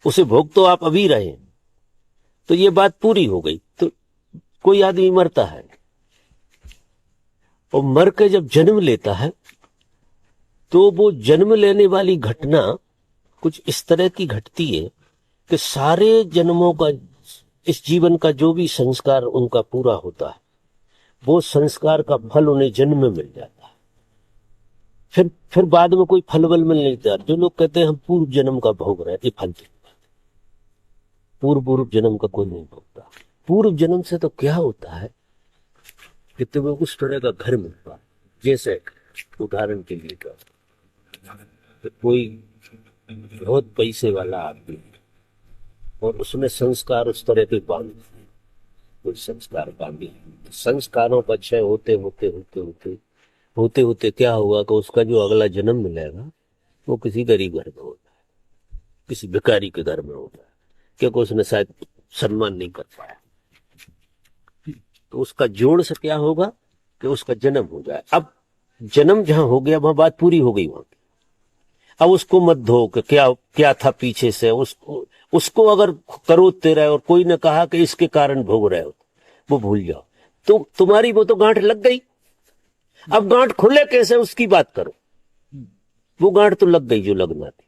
उसे भोग तो आप अभी रहे। तो ये बात पूरी हो गई। तो कोई आदमी मरता है और मर के जब जन्म लेता है तो वो जन्म लेने वाली घटना कुछ इस तरह की घटती है कि सारे जन्मों का, इस जीवन का जो भी संस्कार उनका पूरा होता है, वो संस्कार का फल उन्हें जन्म में मिल जाता है। फिर बाद में कोई फल वल मिल नहीं जाता। जो लोग कहते हैं हम पूर्व जन्म का भोग रहे हैं, ये फालतू। पूर्व जन्म का कोई नहीं भोगता। पूर्व जन्म से तो क्या होता है कि तुम्हें उस तरह का घर मिलता है, जैसे उदाहरण के लिए तो कोई बहुत पैसे वाला आदमी और उसने संस्कार उस तरह के बांधे, कोई संस्कार बांधे, तो संस्कारों का क्षय होते होते होते होते होते होते क्या हुआ कि उसका जो अगला जन्म मिलेगा वो किसी गरीब घर में होता है, किसी भिखारी के घर में होता है, क्योंकि उसने शायद सम्मान नहीं कर पाया। तो उसका जोड़ से क्या होगा कि उसका जन्म हो जाए। अब जन्म जहां हो गया वहां बात पूरी हो गई वहां की। अब उसको मत धो कि क्या क्या था पीछे से, उसको अगर करोते रहे और कोई ने कहा कि इसके कारण भोग रहे हो, वो भूल जाओ। तो तुम्हारी वो तो गांठ लग गई। अब गांठ खुले कैसे उसकी बात करो। वो गांठ तो लग गई जो लगना थी,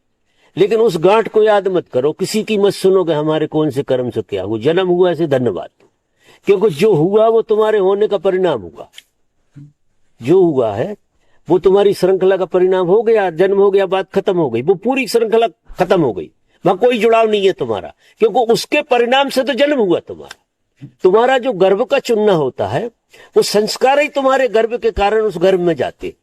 लेकिन उस गांठ को याद मत करो, किसी की मत सुनो कि हमारे कौन से कर्म से क्या हुआ। जन्म हुआ ऐसे धन्यवाद, क्योंकि जो हुआ वो तुम्हारे होने का परिणाम हुआ। जो हुआ है वो तुम्हारी श्रृंखला का परिणाम हो गया। जन्म हो गया, बात खत्म हो गई, वो पूरी श्रृंखला खत्म हो गई, वहां कोई जुड़ाव नहीं है तुम्हारा, क्योंकि उसके परिणाम से तो जन्म हुआ तुम्हारा। तुम्हारा जो गर्भ का चुनना होता है वो संस्कार ही तुम्हारे गर्भ के कारण उस गर्भ में जाते।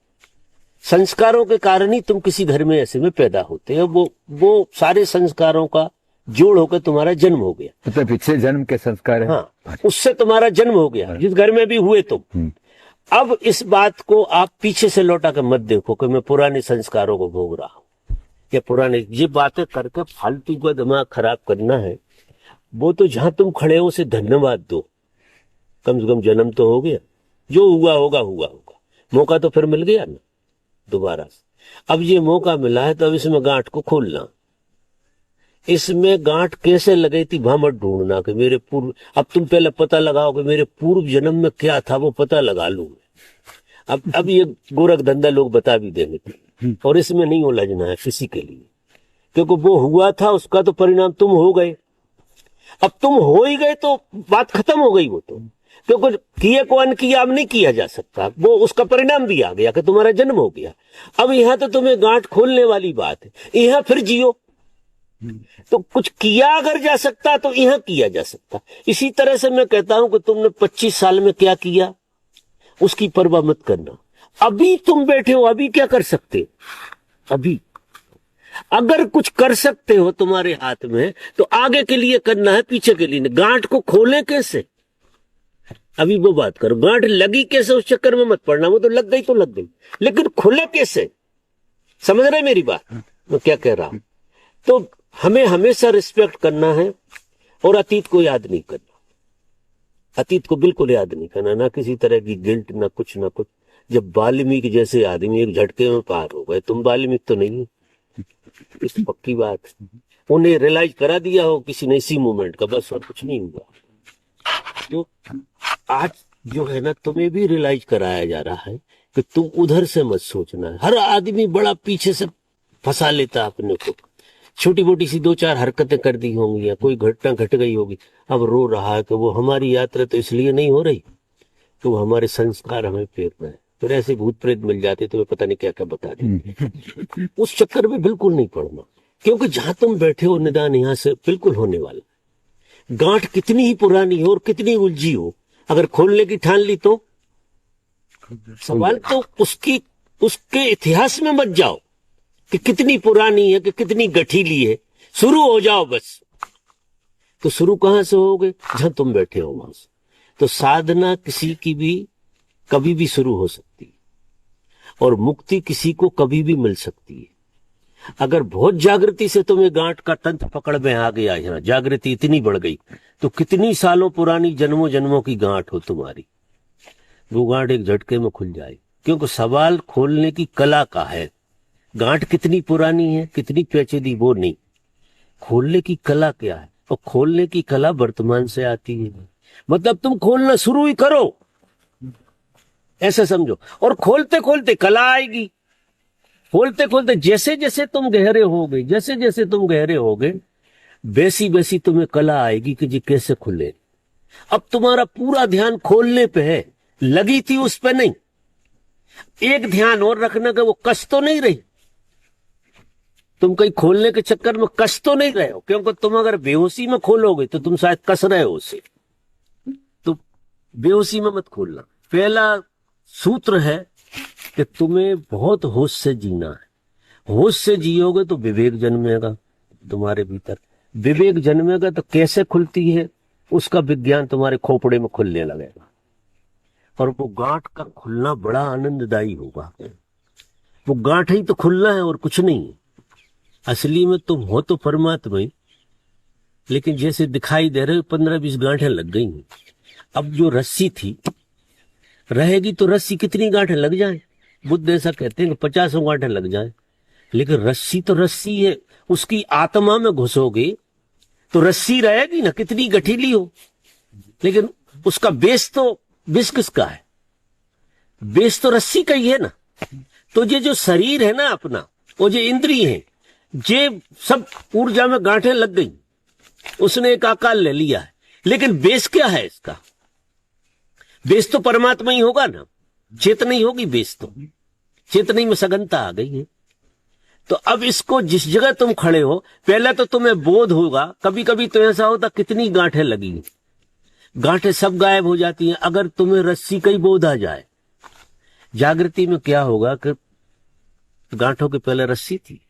संस्कारों के कारण ही तुम किसी घर में ऐसे में पैदा होते हैं। वो सारे संस्कारों का जोड़ होकर तुम्हारा जन्म हो गया। मतलब पिछले जन्म के संस्कार है। हाँ, उससे तुम्हारा जन्म हो गया, जिस घर में भी हुए तुम। अब इस बात को आप पीछे से लौटा कर मत देखो कि मैं पुराने संस्कारों को भोग रहा हूं या पुराने, ये बातें करके फालतू का दिमाग खराब करना है। वो तो जहां तुम खड़े हो उसे धन्यवाद दो, कम से कम जन्म तो हो गया, जो हुआ होगा हुआ होगा, मौका तो फिर मिल गया ना दोबारा से। अब ये मौका मिला है तो अब इसमें गांठ को खोलना। इसमें गांठ कैसे लगी थी वहां मत ढूंढना कि मेरे पूर्व, अब तुम पहले पता लगाओ कि मेरे पूर्व जन्म में क्या था, वो पता लगा लूं। अब ये गोरख धंधा लोग बता भी देंगे, और इसमें नहीं उलझना है किसी के लिए, क्योंकि वो हुआ था उसका तो परिणाम तुम हो गए। अब तुम हो ही गए तो बात खत्म हो गई। वो तो क्योंकि किए को अनकिया अब नहीं किया जा सकता, वो उसका परिणाम भी आ गया कि तुम्हारा जन्म हो गया। अब यहां तो तुम्हें गांठ खोलने वाली बात है, यहां फिर जियो। तो कुछ किया अगर जा सकता तो यहां किया जा सकता। इसी तरह से मैं कहता हूं कि तुमने 25 साल में क्या किया उसकी परवाह मत करना। अभी तुम बैठे हो, अभी क्या कर सकते हो? अभी अगर कुछ कर सकते हो तुम्हारे हाथ में तो आगे के लिए करना है, पीछे के लिए नहीं। गांठ को खोले कैसे, अभी वो बात करो। गांठ लगी कैसे उस चक्कर में मत पड़ना, वो तो लग गई तो लग गई, लेकिन खुले कैसे, समझ रहे मेरी बात मैं क्या कह रहा हूं? तो हमें हमेशा रिस्पेक्ट करना है और अतीत को याद नहीं करना। अतीत को बिल्कुल याद नहीं करना, ना किसी तरह की गिल्ट, ना कुछ ना कुछ। जब वाल्मीकि जैसे आदमी एक झटके में पार हो गए, तुम वाल्मीकि तो नहीं, इस पक्की बात। उन्हें रियलाइज करा दिया हो किसी ने इसी मूवमेंट का, बस और कुछ नहीं हुआ। तो आज जो है ना, तुम्हें भी रियलाइज कराया जा रहा है कि तुम उधर से मत सोचना। हर आदमी बड़ा पीछे से फंसा लेता अपने को, छोटी मोटी सी 2-4 हरकतें कर दी होंगी या कोई घटना घट गई होगी, अब रो रहा है कि वो हमारी यात्रा तो इसलिए नहीं हो रही कि वो हमारे संस्कार हमें फेर रहे हैं। फिर ऐसे भूत प्रेत मिल जाते तो पता नहीं क्या क्या बता देते। उस चक्कर में बिल्कुल नहीं पड़ना, क्योंकि जहां तुम बैठे हो निदान यहां से बिल्कुल होने वाला। गांठ कितनी ही पुरानी हो और कितनी उलझी हो, अगर खोलने की ठान ली तो सवाल तो उसके इतिहास में मत जाओ कि कितनी पुरानी है कि कितनी गठीली है, शुरू हो जाओ बस। तो शुरू कहां से होगे? जहां तुम बैठे हो वहां से। तो साधना किसी की भी कभी भी शुरू हो सकती है और मुक्ति किसी को कभी भी मिल सकती है। अगर बहुत जागृति से तुम्हें गांठ का तंत्र पकड़ में आ गया, यहाँ जागृति इतनी बढ़ गई, तो कितनी सालों पुरानी जन्मों जन्मों की गांठ हो तुम्हारी, वो गांठ एक झटके में खुल जाए। क्योंकि सवाल खोलने की कला का है। गांठ कितनी पुरानी है, कितनी पेचीदी, वो नहीं, खोलने की कला क्या है। और खोलने की कला वर्तमान से आती है। मतलब तुम खोलना शुरू ही करो, ऐसा समझो। और खोलते खोलते कला आएगी। खोलते खोलते जैसे जैसे तुम गहरे होगे, जैसे जैसे तुम गहरे होगे, वैसी वैसी तुम्हें कला आएगी कि जी कैसे खुले। अब तुम्हारा पूरा ध्यान खोलने पे है, लगी थी उस पे नहीं। एक ध्यान और रखना कि वो कस तो नहीं रही, तुम कहीं खोलने के चक्कर में कस तो नहीं रहे हो। क्योंकि तुम अगर बेहोशी में खोलोगे तो तुम शायद कस रहे हो उसे, तो बेहोशी में मत खोलना। पहला सूत्र है कि तुम्हें बहुत होश से जीना है। होश से जियोगे तो विवेक जन्मेगा तुम्हारे भीतर। विवेक जन्मेगा तो कैसे खुलती है उसका विज्ञान तुम्हारे खोपड़े में खुलने लगेगा, और वो गांठ का खुलना बड़ा आनंददायी होगा। वो गांठ ही तो खुलना है और कुछ नहीं है। असली में तुम हो तो परमात्मा ही, लेकिन जैसे दिखाई दे रहे 15-20 गांठें लग गई हैं। अब जो रस्सी थी रहेगी तो रस्सी कितनी गांठें लग जाए, बुद्ध ऐसा कहते हैं कि 50 गांठें लग जाए, लेकिन रस्सी तो रस्सी है। उसकी आत्मा में घुसोगे तो रस्सी रहेगी ना, कितनी गठीली हो, लेकिन उसका बेस तो बेस किसका है? बेस तो रस्सी का ही है ना। तो ये जो शरीर है ना अपना, वो जो इंद्रिय है, ये सब ऊर्जा में गांठें लग गई, उसने एक आकार ले लिया है, लेकिन बेस क्या है इसका? बेस तो परमात्मा ही होगा ना, चेतना ही होगी बेस तो। चेतना में सघनता आ गई है। तो अब इसको जिस जगह तुम खड़े हो, पहले तो तुम्हें बोध होगा। कभी कभी तो ऐसा होता कितनी गांठें लगी, गांठें सब गायब हो जाती हैं अगर तुम्हें रस्सी का ही बोध आ जाए। जागृति में क्या होगा कि गांठों के पहले रस्सी थी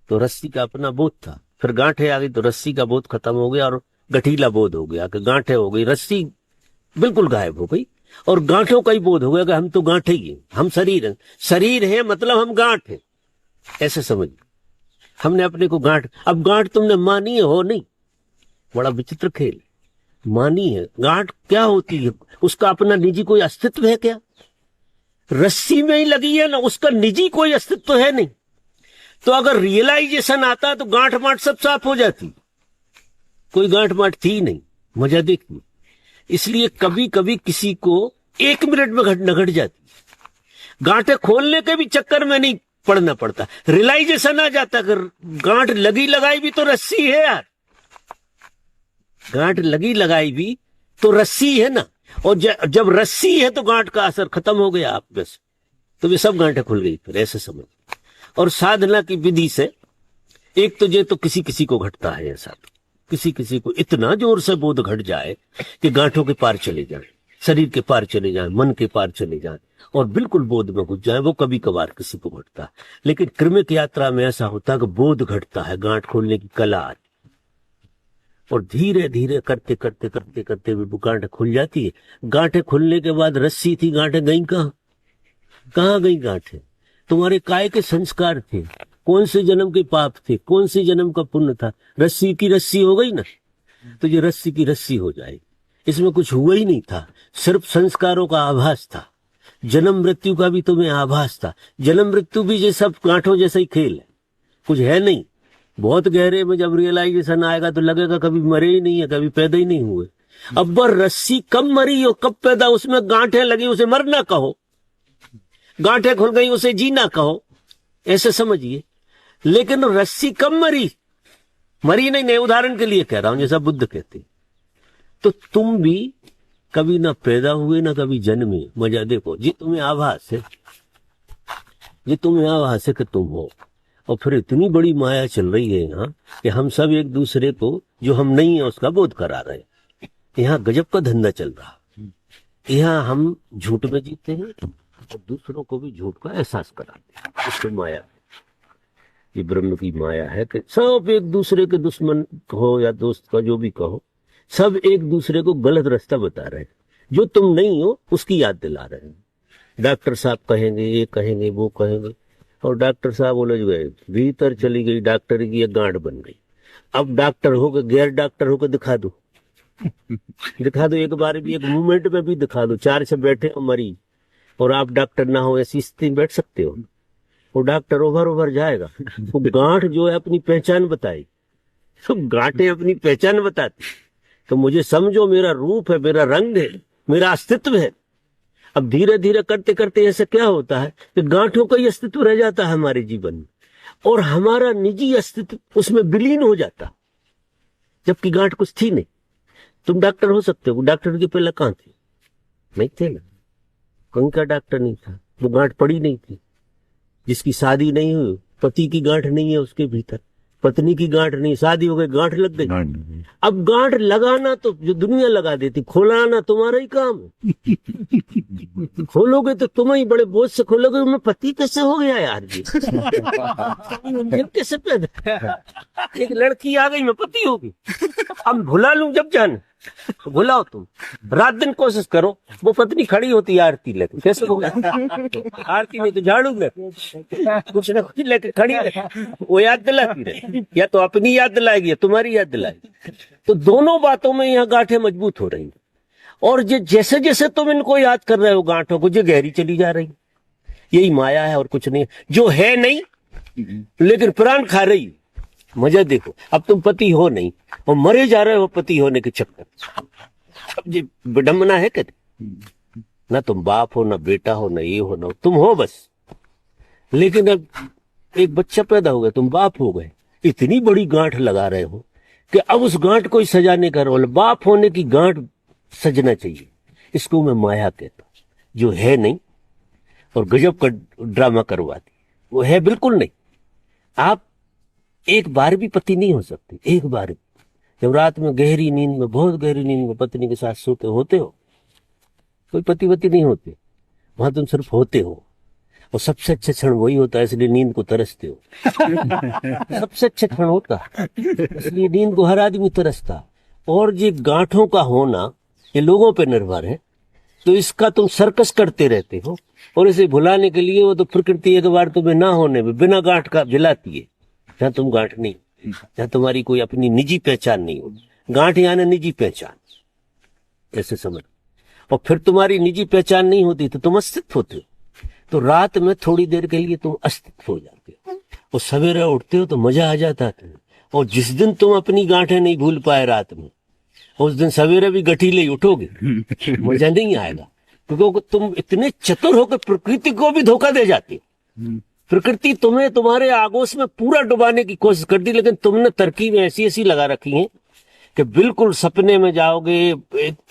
तो रस्सी का अपना बोध था, फिर गांठें आ गई तो रस्सी का बोध खत्म हो गया और गठीला बोध हो गया कि गांठें हो गई, रस्सी बिल्कुल गायब हो गई और गांठों का ही बोध हो गया कि हम तो गांठें ही हैं, हम शरीर हैं। शरीर है मतलब हम गांठ हैं, ऐसे समझ। हमने अपने को गांठ, अब गांठ तुमने मानी है हो नहीं, बड़ा विचित्र खेल। मानी है गांठ क्या होती है, उसका अपना निजी कोई अस्तित्व है क्या? रस्सी में ही लगी है ना, उसका निजी कोई अस्तित्व है नहीं। तो अगर रियलाइजेशन आता तो गांठ माठ सब साफ हो जाती, कोई गांठ माठ थी नहीं, मजा देखती। इसलिए कभी कभी किसी को 1 मिनट में घटना घट जाती। गांठें खोलने के भी चक्कर में नहीं पड़ना पड़ता, रियलाइजेशन आ जाता कि गांठ लगी लगाई भी तो रस्सी है यार, गांठ लगी लगाई भी तो रस्सी है ना। और जब रस्सी है तो गांठ का असर खत्म हो गया आप बस, तो वे सब गांठें खुल गई फिर, ऐसे समझ। और साधना की विधि से एक तो ये तो किसी किसी को घटता है ऐसा, तो किसी किसी को इतना जोर से बोध घट जाए कि गांठों के पार चले जाए, शरीर के पार चले जाए, मन के पार चले जाए और बिल्कुल बोध में घुस जाए। वो कभी कभार किसी को घटता है, लेकिन क्रमिक यात्रा में ऐसा होता है कि बोध घटता है, गांठ खोलने की कला आती, और धीरे धीरे करते करते करते करते वो गांठें खुल जाती है। गांठें खुलने के बाद रस्सी थी, गांठें गई कहाँ? कहाँ गई गांठें? तुम्हारे काय के संस्कार थे, कौन से जन्म के पाप थे, कौन से जन्म का पुण्य था, रस्सी की रस्सी हो गई ना, तो ये रस्सी की रस्सी हो जाएगी। इसमें कुछ हुआ ही नहीं था, सिर्फ संस्कारों का आभास था। जन्म मृत्यु का भी तुम्हें आभास था, जन्म मृत्यु भी ये सब गांठों जैसा ही खेल है, कुछ है नहीं। बहुत गहरे में जब रियलाइजेशन आएगा तो लगेगा कभी मरे ही नहीं है, कभी पैदा ही नहीं हुए। अब वह रस्सी कब मरी और कब पैदा, उसमें गांठें लगी उसे मरना कहो, गांठें खुल गई उसे जीना कहो, ऐसे समझिए। लेकिन रस्सी कब मरी, मरी नहीं, उदाहरण के लिए कह रहा हूं जैसा बुद्ध कहते। तो तुम भी कभी ना पैदा हुए ना कभी जन्मे, मजा देखो जी, तुम्हें आभास है, जी तुम्हें आभास है कि तुम हो, और फिर इतनी बड़ी माया चल रही है यहाँ कि हम सब एक दूसरे को जो हम नहीं है उसका बोध करा रहे हैं। यहाँ गजब का धंधा चल रहा, यहाँ हम झूठ में जीते हैं और दूसरों को भी झूठ का एहसास कराते हैं। इसको माया है, ये ब्रह्म की माया है कि सब एक दूसरे के दुश्मन हो या दोस्त का जो भी कहो, सब एक दूसरे को गलत रास्ता बता रहे हैं, जो तुम नहीं हो उसकी याद दिला रहे हैं। डॉक्टर साहब कहेंगे, ये कहेंगे, वो कहेंगे, और डॉक्टर साहब उलझ गए, भीतर चली गई डॉक्टर की एक गांठ बन गई। अब डॉक्टर होकर गैर डॉक्टर होकर दिखा दो, दिखा दो, एक बार भी एक मूवमेंट में भी दिखा दो, 4 से बैठे हो मरीज और आप डॉक्टर ना हो, ऐसी स्थिति में बैठ सकते हो? वो डॉक्टर ओवर जाएगा। वो गांठ जो है अपनी पहचान बताएगी, तो गांठें अपनी पहचान बताती, तो मुझे समझो मेरा रूप है, मेरा रंग है, मेरा अस्तित्व है। अब धीरे धीरे करते करते ऐसा क्या होता है कि गांठों का ही अस्तित्व रह जाता है हमारे जीवन में, और हमारा निजी अस्तित्व उसमें विलीन हो जाता, जबकि गांठ कुछ थी नहीं। तुम डॉक्टर हो सकते हो, डॉक्टर के पहले कहां थे? नहीं थे ना, कहीं का डॉक्टर नहीं था, वो गांठ पड़ी नहीं थी। जिसकी शादी नहीं हुई, पति की गांठ नहीं है उसके भीतर, पत्नी की गांठ नहीं, शादी हो गई गांठ लग गई। अब गांठ लगाना तो जो दुनिया लगा देती, खोलाना तुम्हारा ही काम है। खोलोगे तो तुम ही बड़े बोझ से खोलोगे, मैं पति कैसे हो गया यार जी, कैसे पैदा, एक लड़की आ गई मैं पति हो गई, अब भुला लूं जब जान, भुलाओ तुम, रात दिन कोशिश करो, वो पत्नी खड़ी होती है आरती लेके, कैसे हो गया आरती में तो झाड़ू ले कुछ ना कुछ लेके खड़ी रहे, वो याद दिलाती रहे, या तो अपनी याद दिलाएगी या तुम्हारी याद दिलाएगी। तो दोनों बातों में यहाँ गांठें मजबूत हो रही, और जैसे जैसे तुम इनको याद कर रहे हो गांठों को, जो गहरी चली जा रही, यही माया है और कुछ नहीं, जो है नहीं लेकिन प्राण खा रही। मजा देखो, अब तुम पति हो नहीं और मरे जा रहे हो पति होने के चक्कर। अब ये विडंबना है क्या? ना तुम बाप हो, ना बेटा हो, ना ये हो, ना तुम हो बस। लेकिन अब एक बच्चा पैदा हो गया, तुम बाप हो गए, इतनी बड़ी गांठ लगा रहे हो कि अब उस गांठ को ही सजाने का रोल, बाप होने की गांठ सजना चाहिए। इसको मैं माया कहता हूं, जो है नहीं और गजब का ड्रामा करवाती, वो है बिल्कुल नहीं। आप एक बार भी पति नहीं हो सकते, एक बार भी। जब रात में गहरी नींद में, बहुत गहरी नींद में पत्नी के साथ सोते होते हो, कोई पति वति नहीं होते वहां, तुम सिर्फ होते हो, और सबसे अच्छा क्षण वही होता है, इसलिए नींद को तरसते हो। सबसे अच्छा क्षण होता है, इसलिए नींद को हर आदमी तरसता। और ये गांठों का होना ये लोगों पे निर्भर है, तो इसका तुम सर्कस करते रहते हो, और इसे भुलाने के लिए वो तो प्रकृति एक बार तुम्हें ना होने में बिना गांठ का जलाती है। जहां तुम गांठ नहीं, जहां तुम्हारी कोई अपनी निजी पहचान नहीं हो, गांठ यानी निजी पहचान, ऐसे समझ। और फिर तुम्हारी निजी पहचान नहीं होती तो तुम अस्तित्व होते हो, तो रात में थोड़ी देर के लिए तुम अस्तित्व हो जाते हो, और सवेरे उठते हो तो मजा आ जाता है। और जिस दिन तुम अपनी गांठें नहीं भूल पाए रात में, उस दिन सवेरे भी गठीले ही उठोगे, मजा नहीं आएगा, क्योंकि तुम इतने चतुर होकर प्रकृति को भी धोखा दे जाते हो। प्रकृति तुम्हें तुम्हारे आगोश में पूरा डुबाने की कोशिश करती, लेकिन तुमने तरकीबें ऐसी ऐसी लगा रखी हैं कि बिल्कुल सपने में जाओगे,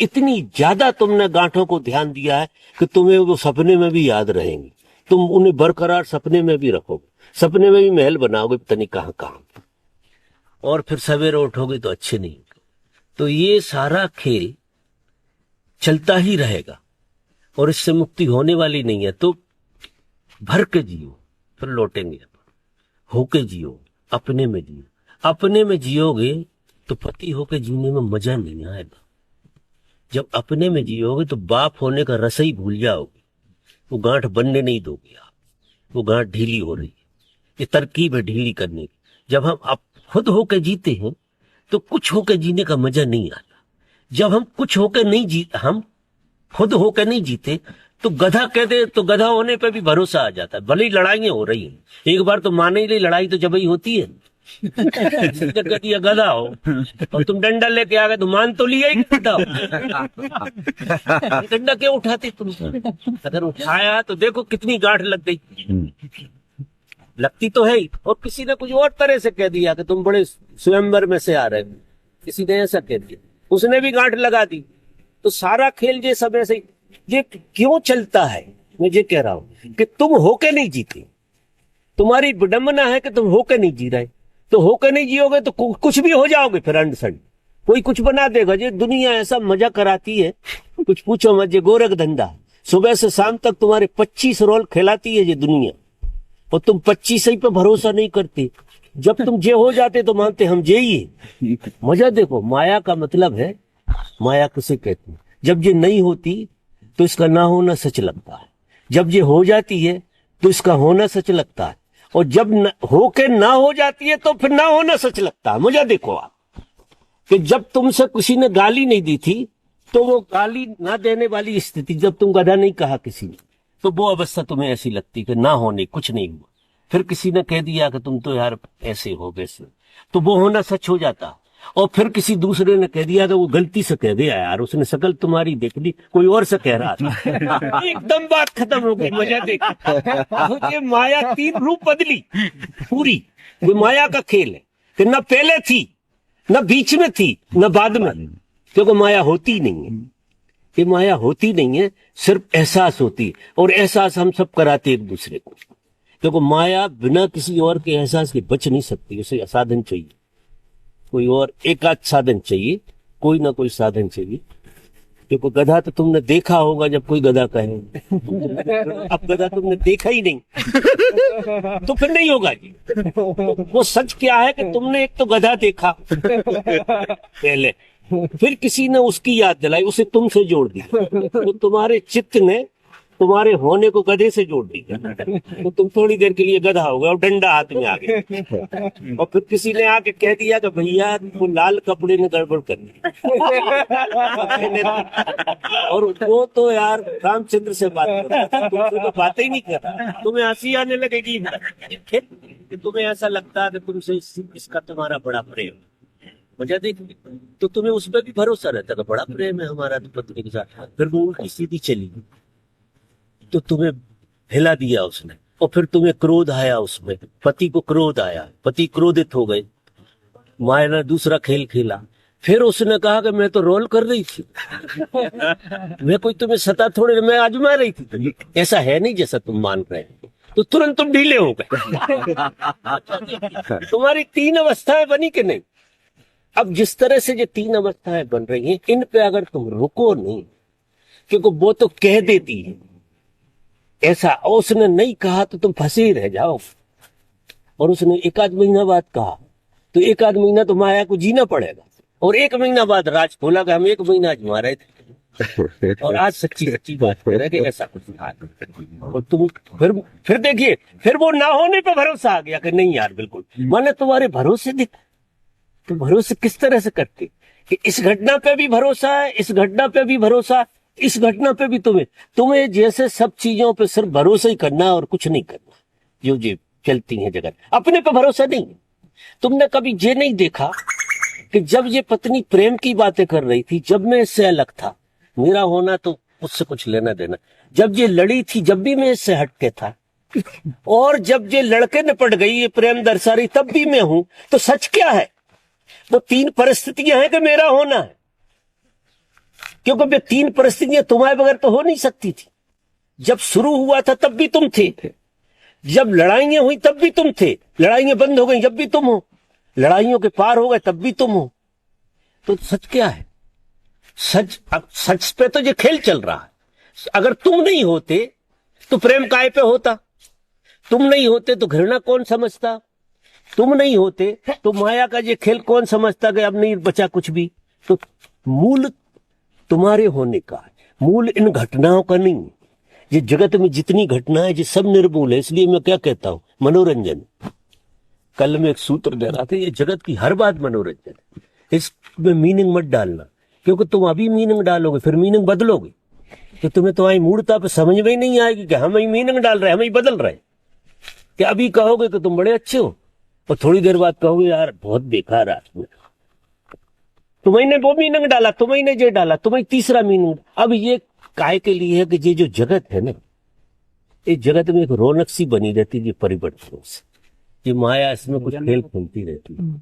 इतनी ज्यादा तुमने गांठों को ध्यान दिया है कि तुम्हें वो सपने में भी याद रहेंगे, तुम उन्हें बरकरार सपने में भी रखोगे, सपने में भी महल बनाओगे पता नहीं कहां कहां, और फिर सवेरे उठोगे तो अच्छे नहीं। तो ये सारा खेल चलता ही रहेगा और इससे मुक्ति होने वाली नहीं है। तो भर के जियो, फिर लौटेंगे, होके जियो, अपने में जियो। अपने में जियोगे तो पति होके जीने में मजा नहीं आएगा। जब अपने में जियोगे तो बाप होने का रस ही भूल जाओगे, वो गांठ बनने नहीं दोगे आप, वो गांठ ढीली हो रही है। ये तरकीब है ढीली करने की। जब हम अब खुद होके जीते हैं तो कुछ होके जीने का मजा नहीं आता। जब हम कुछ होके नहीं जीते, हम खुद होके नहीं जीते, तो गधा कह दे तो गधा होने पे भी भरोसा आ जाता है, भले ही लड़ाइयां हो रही हैं। एक बार तो माने ही नहीं, लड़ाई तो जब ही होती है, किसी ने कह दिया गधा हो और तुम डंडा लेके आ गए तो मान तो लिया ही गधा हो। डंडा क्यों उठाते तुम? अगर उठाया तो देखो कितनी गांठ लग गई। लगती तो है ही। और किसी ने कुछ और तरह से कह दिया कि तुम बड़े स्वयंवर में से आ रहे हो, किसी ने ऐसा कह दिया, उसने भी गांठ लगा दी। तो सारा खेल ये सब ऐसे ये क्यों चलता है? मैं ये कह रहा हूं कि तुम होके नहीं जीते। तुम्हारी विडंबना है कि तुम होके नहीं जी रहे। तो होके नहीं जियोगे तो कुछ भी हो जाओगे फिर अंडसंड। कोई कुछ बना देगा। ये दुनिया ऐसा मजा कराती है, कुछ पूछो मत। ये गोरख धंधा, सुबह से शाम तक तुम्हारे 25 रोल खिलाती है ये दुनिया, और तुम 25 ही पे भरोसा नहीं करते। जब तुम जे हो जाते तो मानते हम जे ही है। मजा देखो, माया का मतलब है, माया किसे कहते हैं? जब ये नहीं होती तो इसका ना होना सच लगता है, जब ये हो जाती है तो इसका होना सच लगता है, और जब होके ना हो जाती है तो फिर ना होना सच लगता है। मजा देखो आप कि जब तुमसे किसी ने गाली नहीं दी थी तो वो गाली ना देने वाली स्थिति, जब तुम गधा नहीं कहा किसी ने, तो वो अवस्था तुम्हें ऐसी लगती कि ना होने कुछ नहीं हुआ। फिर किसी ने कह दिया कि तुम तो यार ऐसे हो वैसे, तो वो होना सच हो जाता। और फिर किसी दूसरे ने कह दिया तो वो गलती से कह दिया यार, उसने शकल तुम्हारी देख ली, कोई और से कह रहा था। एकदम बात खत्म हो गई। मजा देख, ये माया 3 रूप बदली पूरी। वो माया का खेल है कि न पहले थी, न बीच में थी, न बाद में, क्योंकि माया होती नहीं है। ये माया होती नहीं है, सिर्फ एहसास होती है, और एहसास हम सब कराते एक दूसरे को। क्योंकि माया बिना किसी और के एहसास के बच नहीं सकती। उसे साधन चाहिए, कोई और एक आध साधन चाहिए, कोई ना कोई साधन चाहिए। क्योंकि गधा तो तुमने देखा होगा, जब कोई गधा कहे। अब गधा तुमने देखा ही नहीं तो फिर नहीं होगा जी। वो सच क्या है कि तुमने एक तो गधा देखा पहले, फिर किसी ने उसकी याद दिलाई, उसे तुमसे जोड़ दिया, तो तुम्हारे चित्त ने तुम्हारे होने को गधे से जोड़ दिया, तो तुम थोड़ी देर के लिए गधा हो गए और डंडा हाथ में आ गया। और फिर किसी ने आके कह दिया कि भैया वो लाल कपड़े ने गड़बड़ कर दी। और वो तो यार रामचंद्र से बात कर रहा था, तुमसे तो बात ही नहीं कर रहा। तुम्हें हंसी आने लगेगी कि तुम्हें ऐसा लगता है कि तुमसे इसका तुम्हारा बड़ा प्रेम। वजह देखिए, तो तुम्हें उस पर भी भरोसा रहता है, बड़ा प्रेम है हमारा तो पत्नी के साथ। फिर वो उल्टी सीधी चली तो तुम्हें हिला दिया उसने, और फिर तुम्हें क्रोध आया, उसमें पति को क्रोध आया, पति क्रोधित हो गए, माया ने दूसरा खेल खेला। फिर उसने कहा कि मैं तो रोल कर रही थी, मैं कोई तुम्हें सता थोड़े, मैं आजमा रही थी, ऐसा है नहीं जैसा तुम मान रहे हो। तो तुरंत तुम ढीले हो गए। तुम्हारी 3 अवस्थाएं बनी कि नहीं? अब जिस तरह से ये 3 अवस्थाएं बन रही हैं, इन पे अगर तुम रुको नहीं, क्योंकि वो तो कह देती है ऐसा, और उसने नहीं कहा तो तुम फंसे ही रह जाओ। और उसने 1 महीना बाद कहा तो 1 महीना तो माया को जीना पड़ेगा, और 1 महीना बाद राज खोला कि हम 1 महीना आजमा रहे थे, और आज सच्ची बात हो रहा है कि ऐसा कुछ था। और तुम फिर देखिए, फिर वो ना होने पे भरोसा आ गया कि नहीं यार बिल्कुल, मैंने तुम्हारे भरोसे देखा। तो भरोसे किस तरह से करते कि इस घटना पे भी भरोसा है, इस घटना पे भी भरोसा, इस घटना पे भी तुम्हें जैसे सब चीजों पे सिर्फ भरोसा ही करना है और कुछ नहीं करना। जो जी चलती है जगत, अपने पे भरोसा नहीं। तुमने कभी ये नहीं देखा कि जब ये पत्नी प्रेम की बातें कर रही थी, जब मैं इससे अलग था, मेरा होना तो उससे कुछ लेना देना, जब ये लड़ी थी जब भी मैं इससे हटके था, और जब ये लड़के ने पड़ गई, ये प्रेम दर्शा रही, तब भी मैं हूं। तो सच क्या है? वो 3 परिस्थितियां हैं कि मेरा होना है, क्योंकि वे 3 परिस्थितियां तुम्हारे बगैर तो हो नहीं सकती थी। जब शुरू हुआ था तब भी तुम थे, जब लड़ाइयां हुई तब भी तुम थे, लड़ाइयां बंद हो गई जब भी तुम हो, लड़ाइयों के पार हो गए तब भी तुम हो। तो सच क्या है? सच पे तो ये खेल चल रहा है। अगर तुम नहीं होते तो प्रेम काय पे होता? तुम नहीं होते तो घृणा कौन समझता? तुम नहीं होते तो माया का ये खेल कौन समझता कि अब नहीं बचा कुछ भी? तो मूल तुम्हारे होने का है, मूल इन घटनाओं का नहीं है। ये जगत में जितनी घटना है ये सब निर्मूल है। इसलिए मैं क्या कहता हूं, मनोरंजन। कल मैं एक सूत्र दे रहा था, ये जगत की हर बात मनोरंजन है, इसमें मीनिंग मत डालना, क्योंकि तुम अभी मीनिंग डालोगे फिर मीनिंग बदलोगे तो तुम्हें तो आई मूर्ता पे समझ में ही नहीं आएगी कि हम ही मीनिंग डाल रहे हैं, हम ही बदल रहे हैं। कि अभी कहोगे कि तुम बड़े अच्छे हो, और थोड़ी देर बाद कहोगे यार बहुत बेकार आदमी, तुम्हें वो मीनिंग डाला, तुम्हें ये डाला, तुम्हें तीसरा मीनिंग। अब ये काय के लिए है कि ये जो जगत है ना, इस जगत में एक रौनक सी बनी रहती है परिवर्तनों से, ये माया इसमें कुछ खेल खेलती रहती है।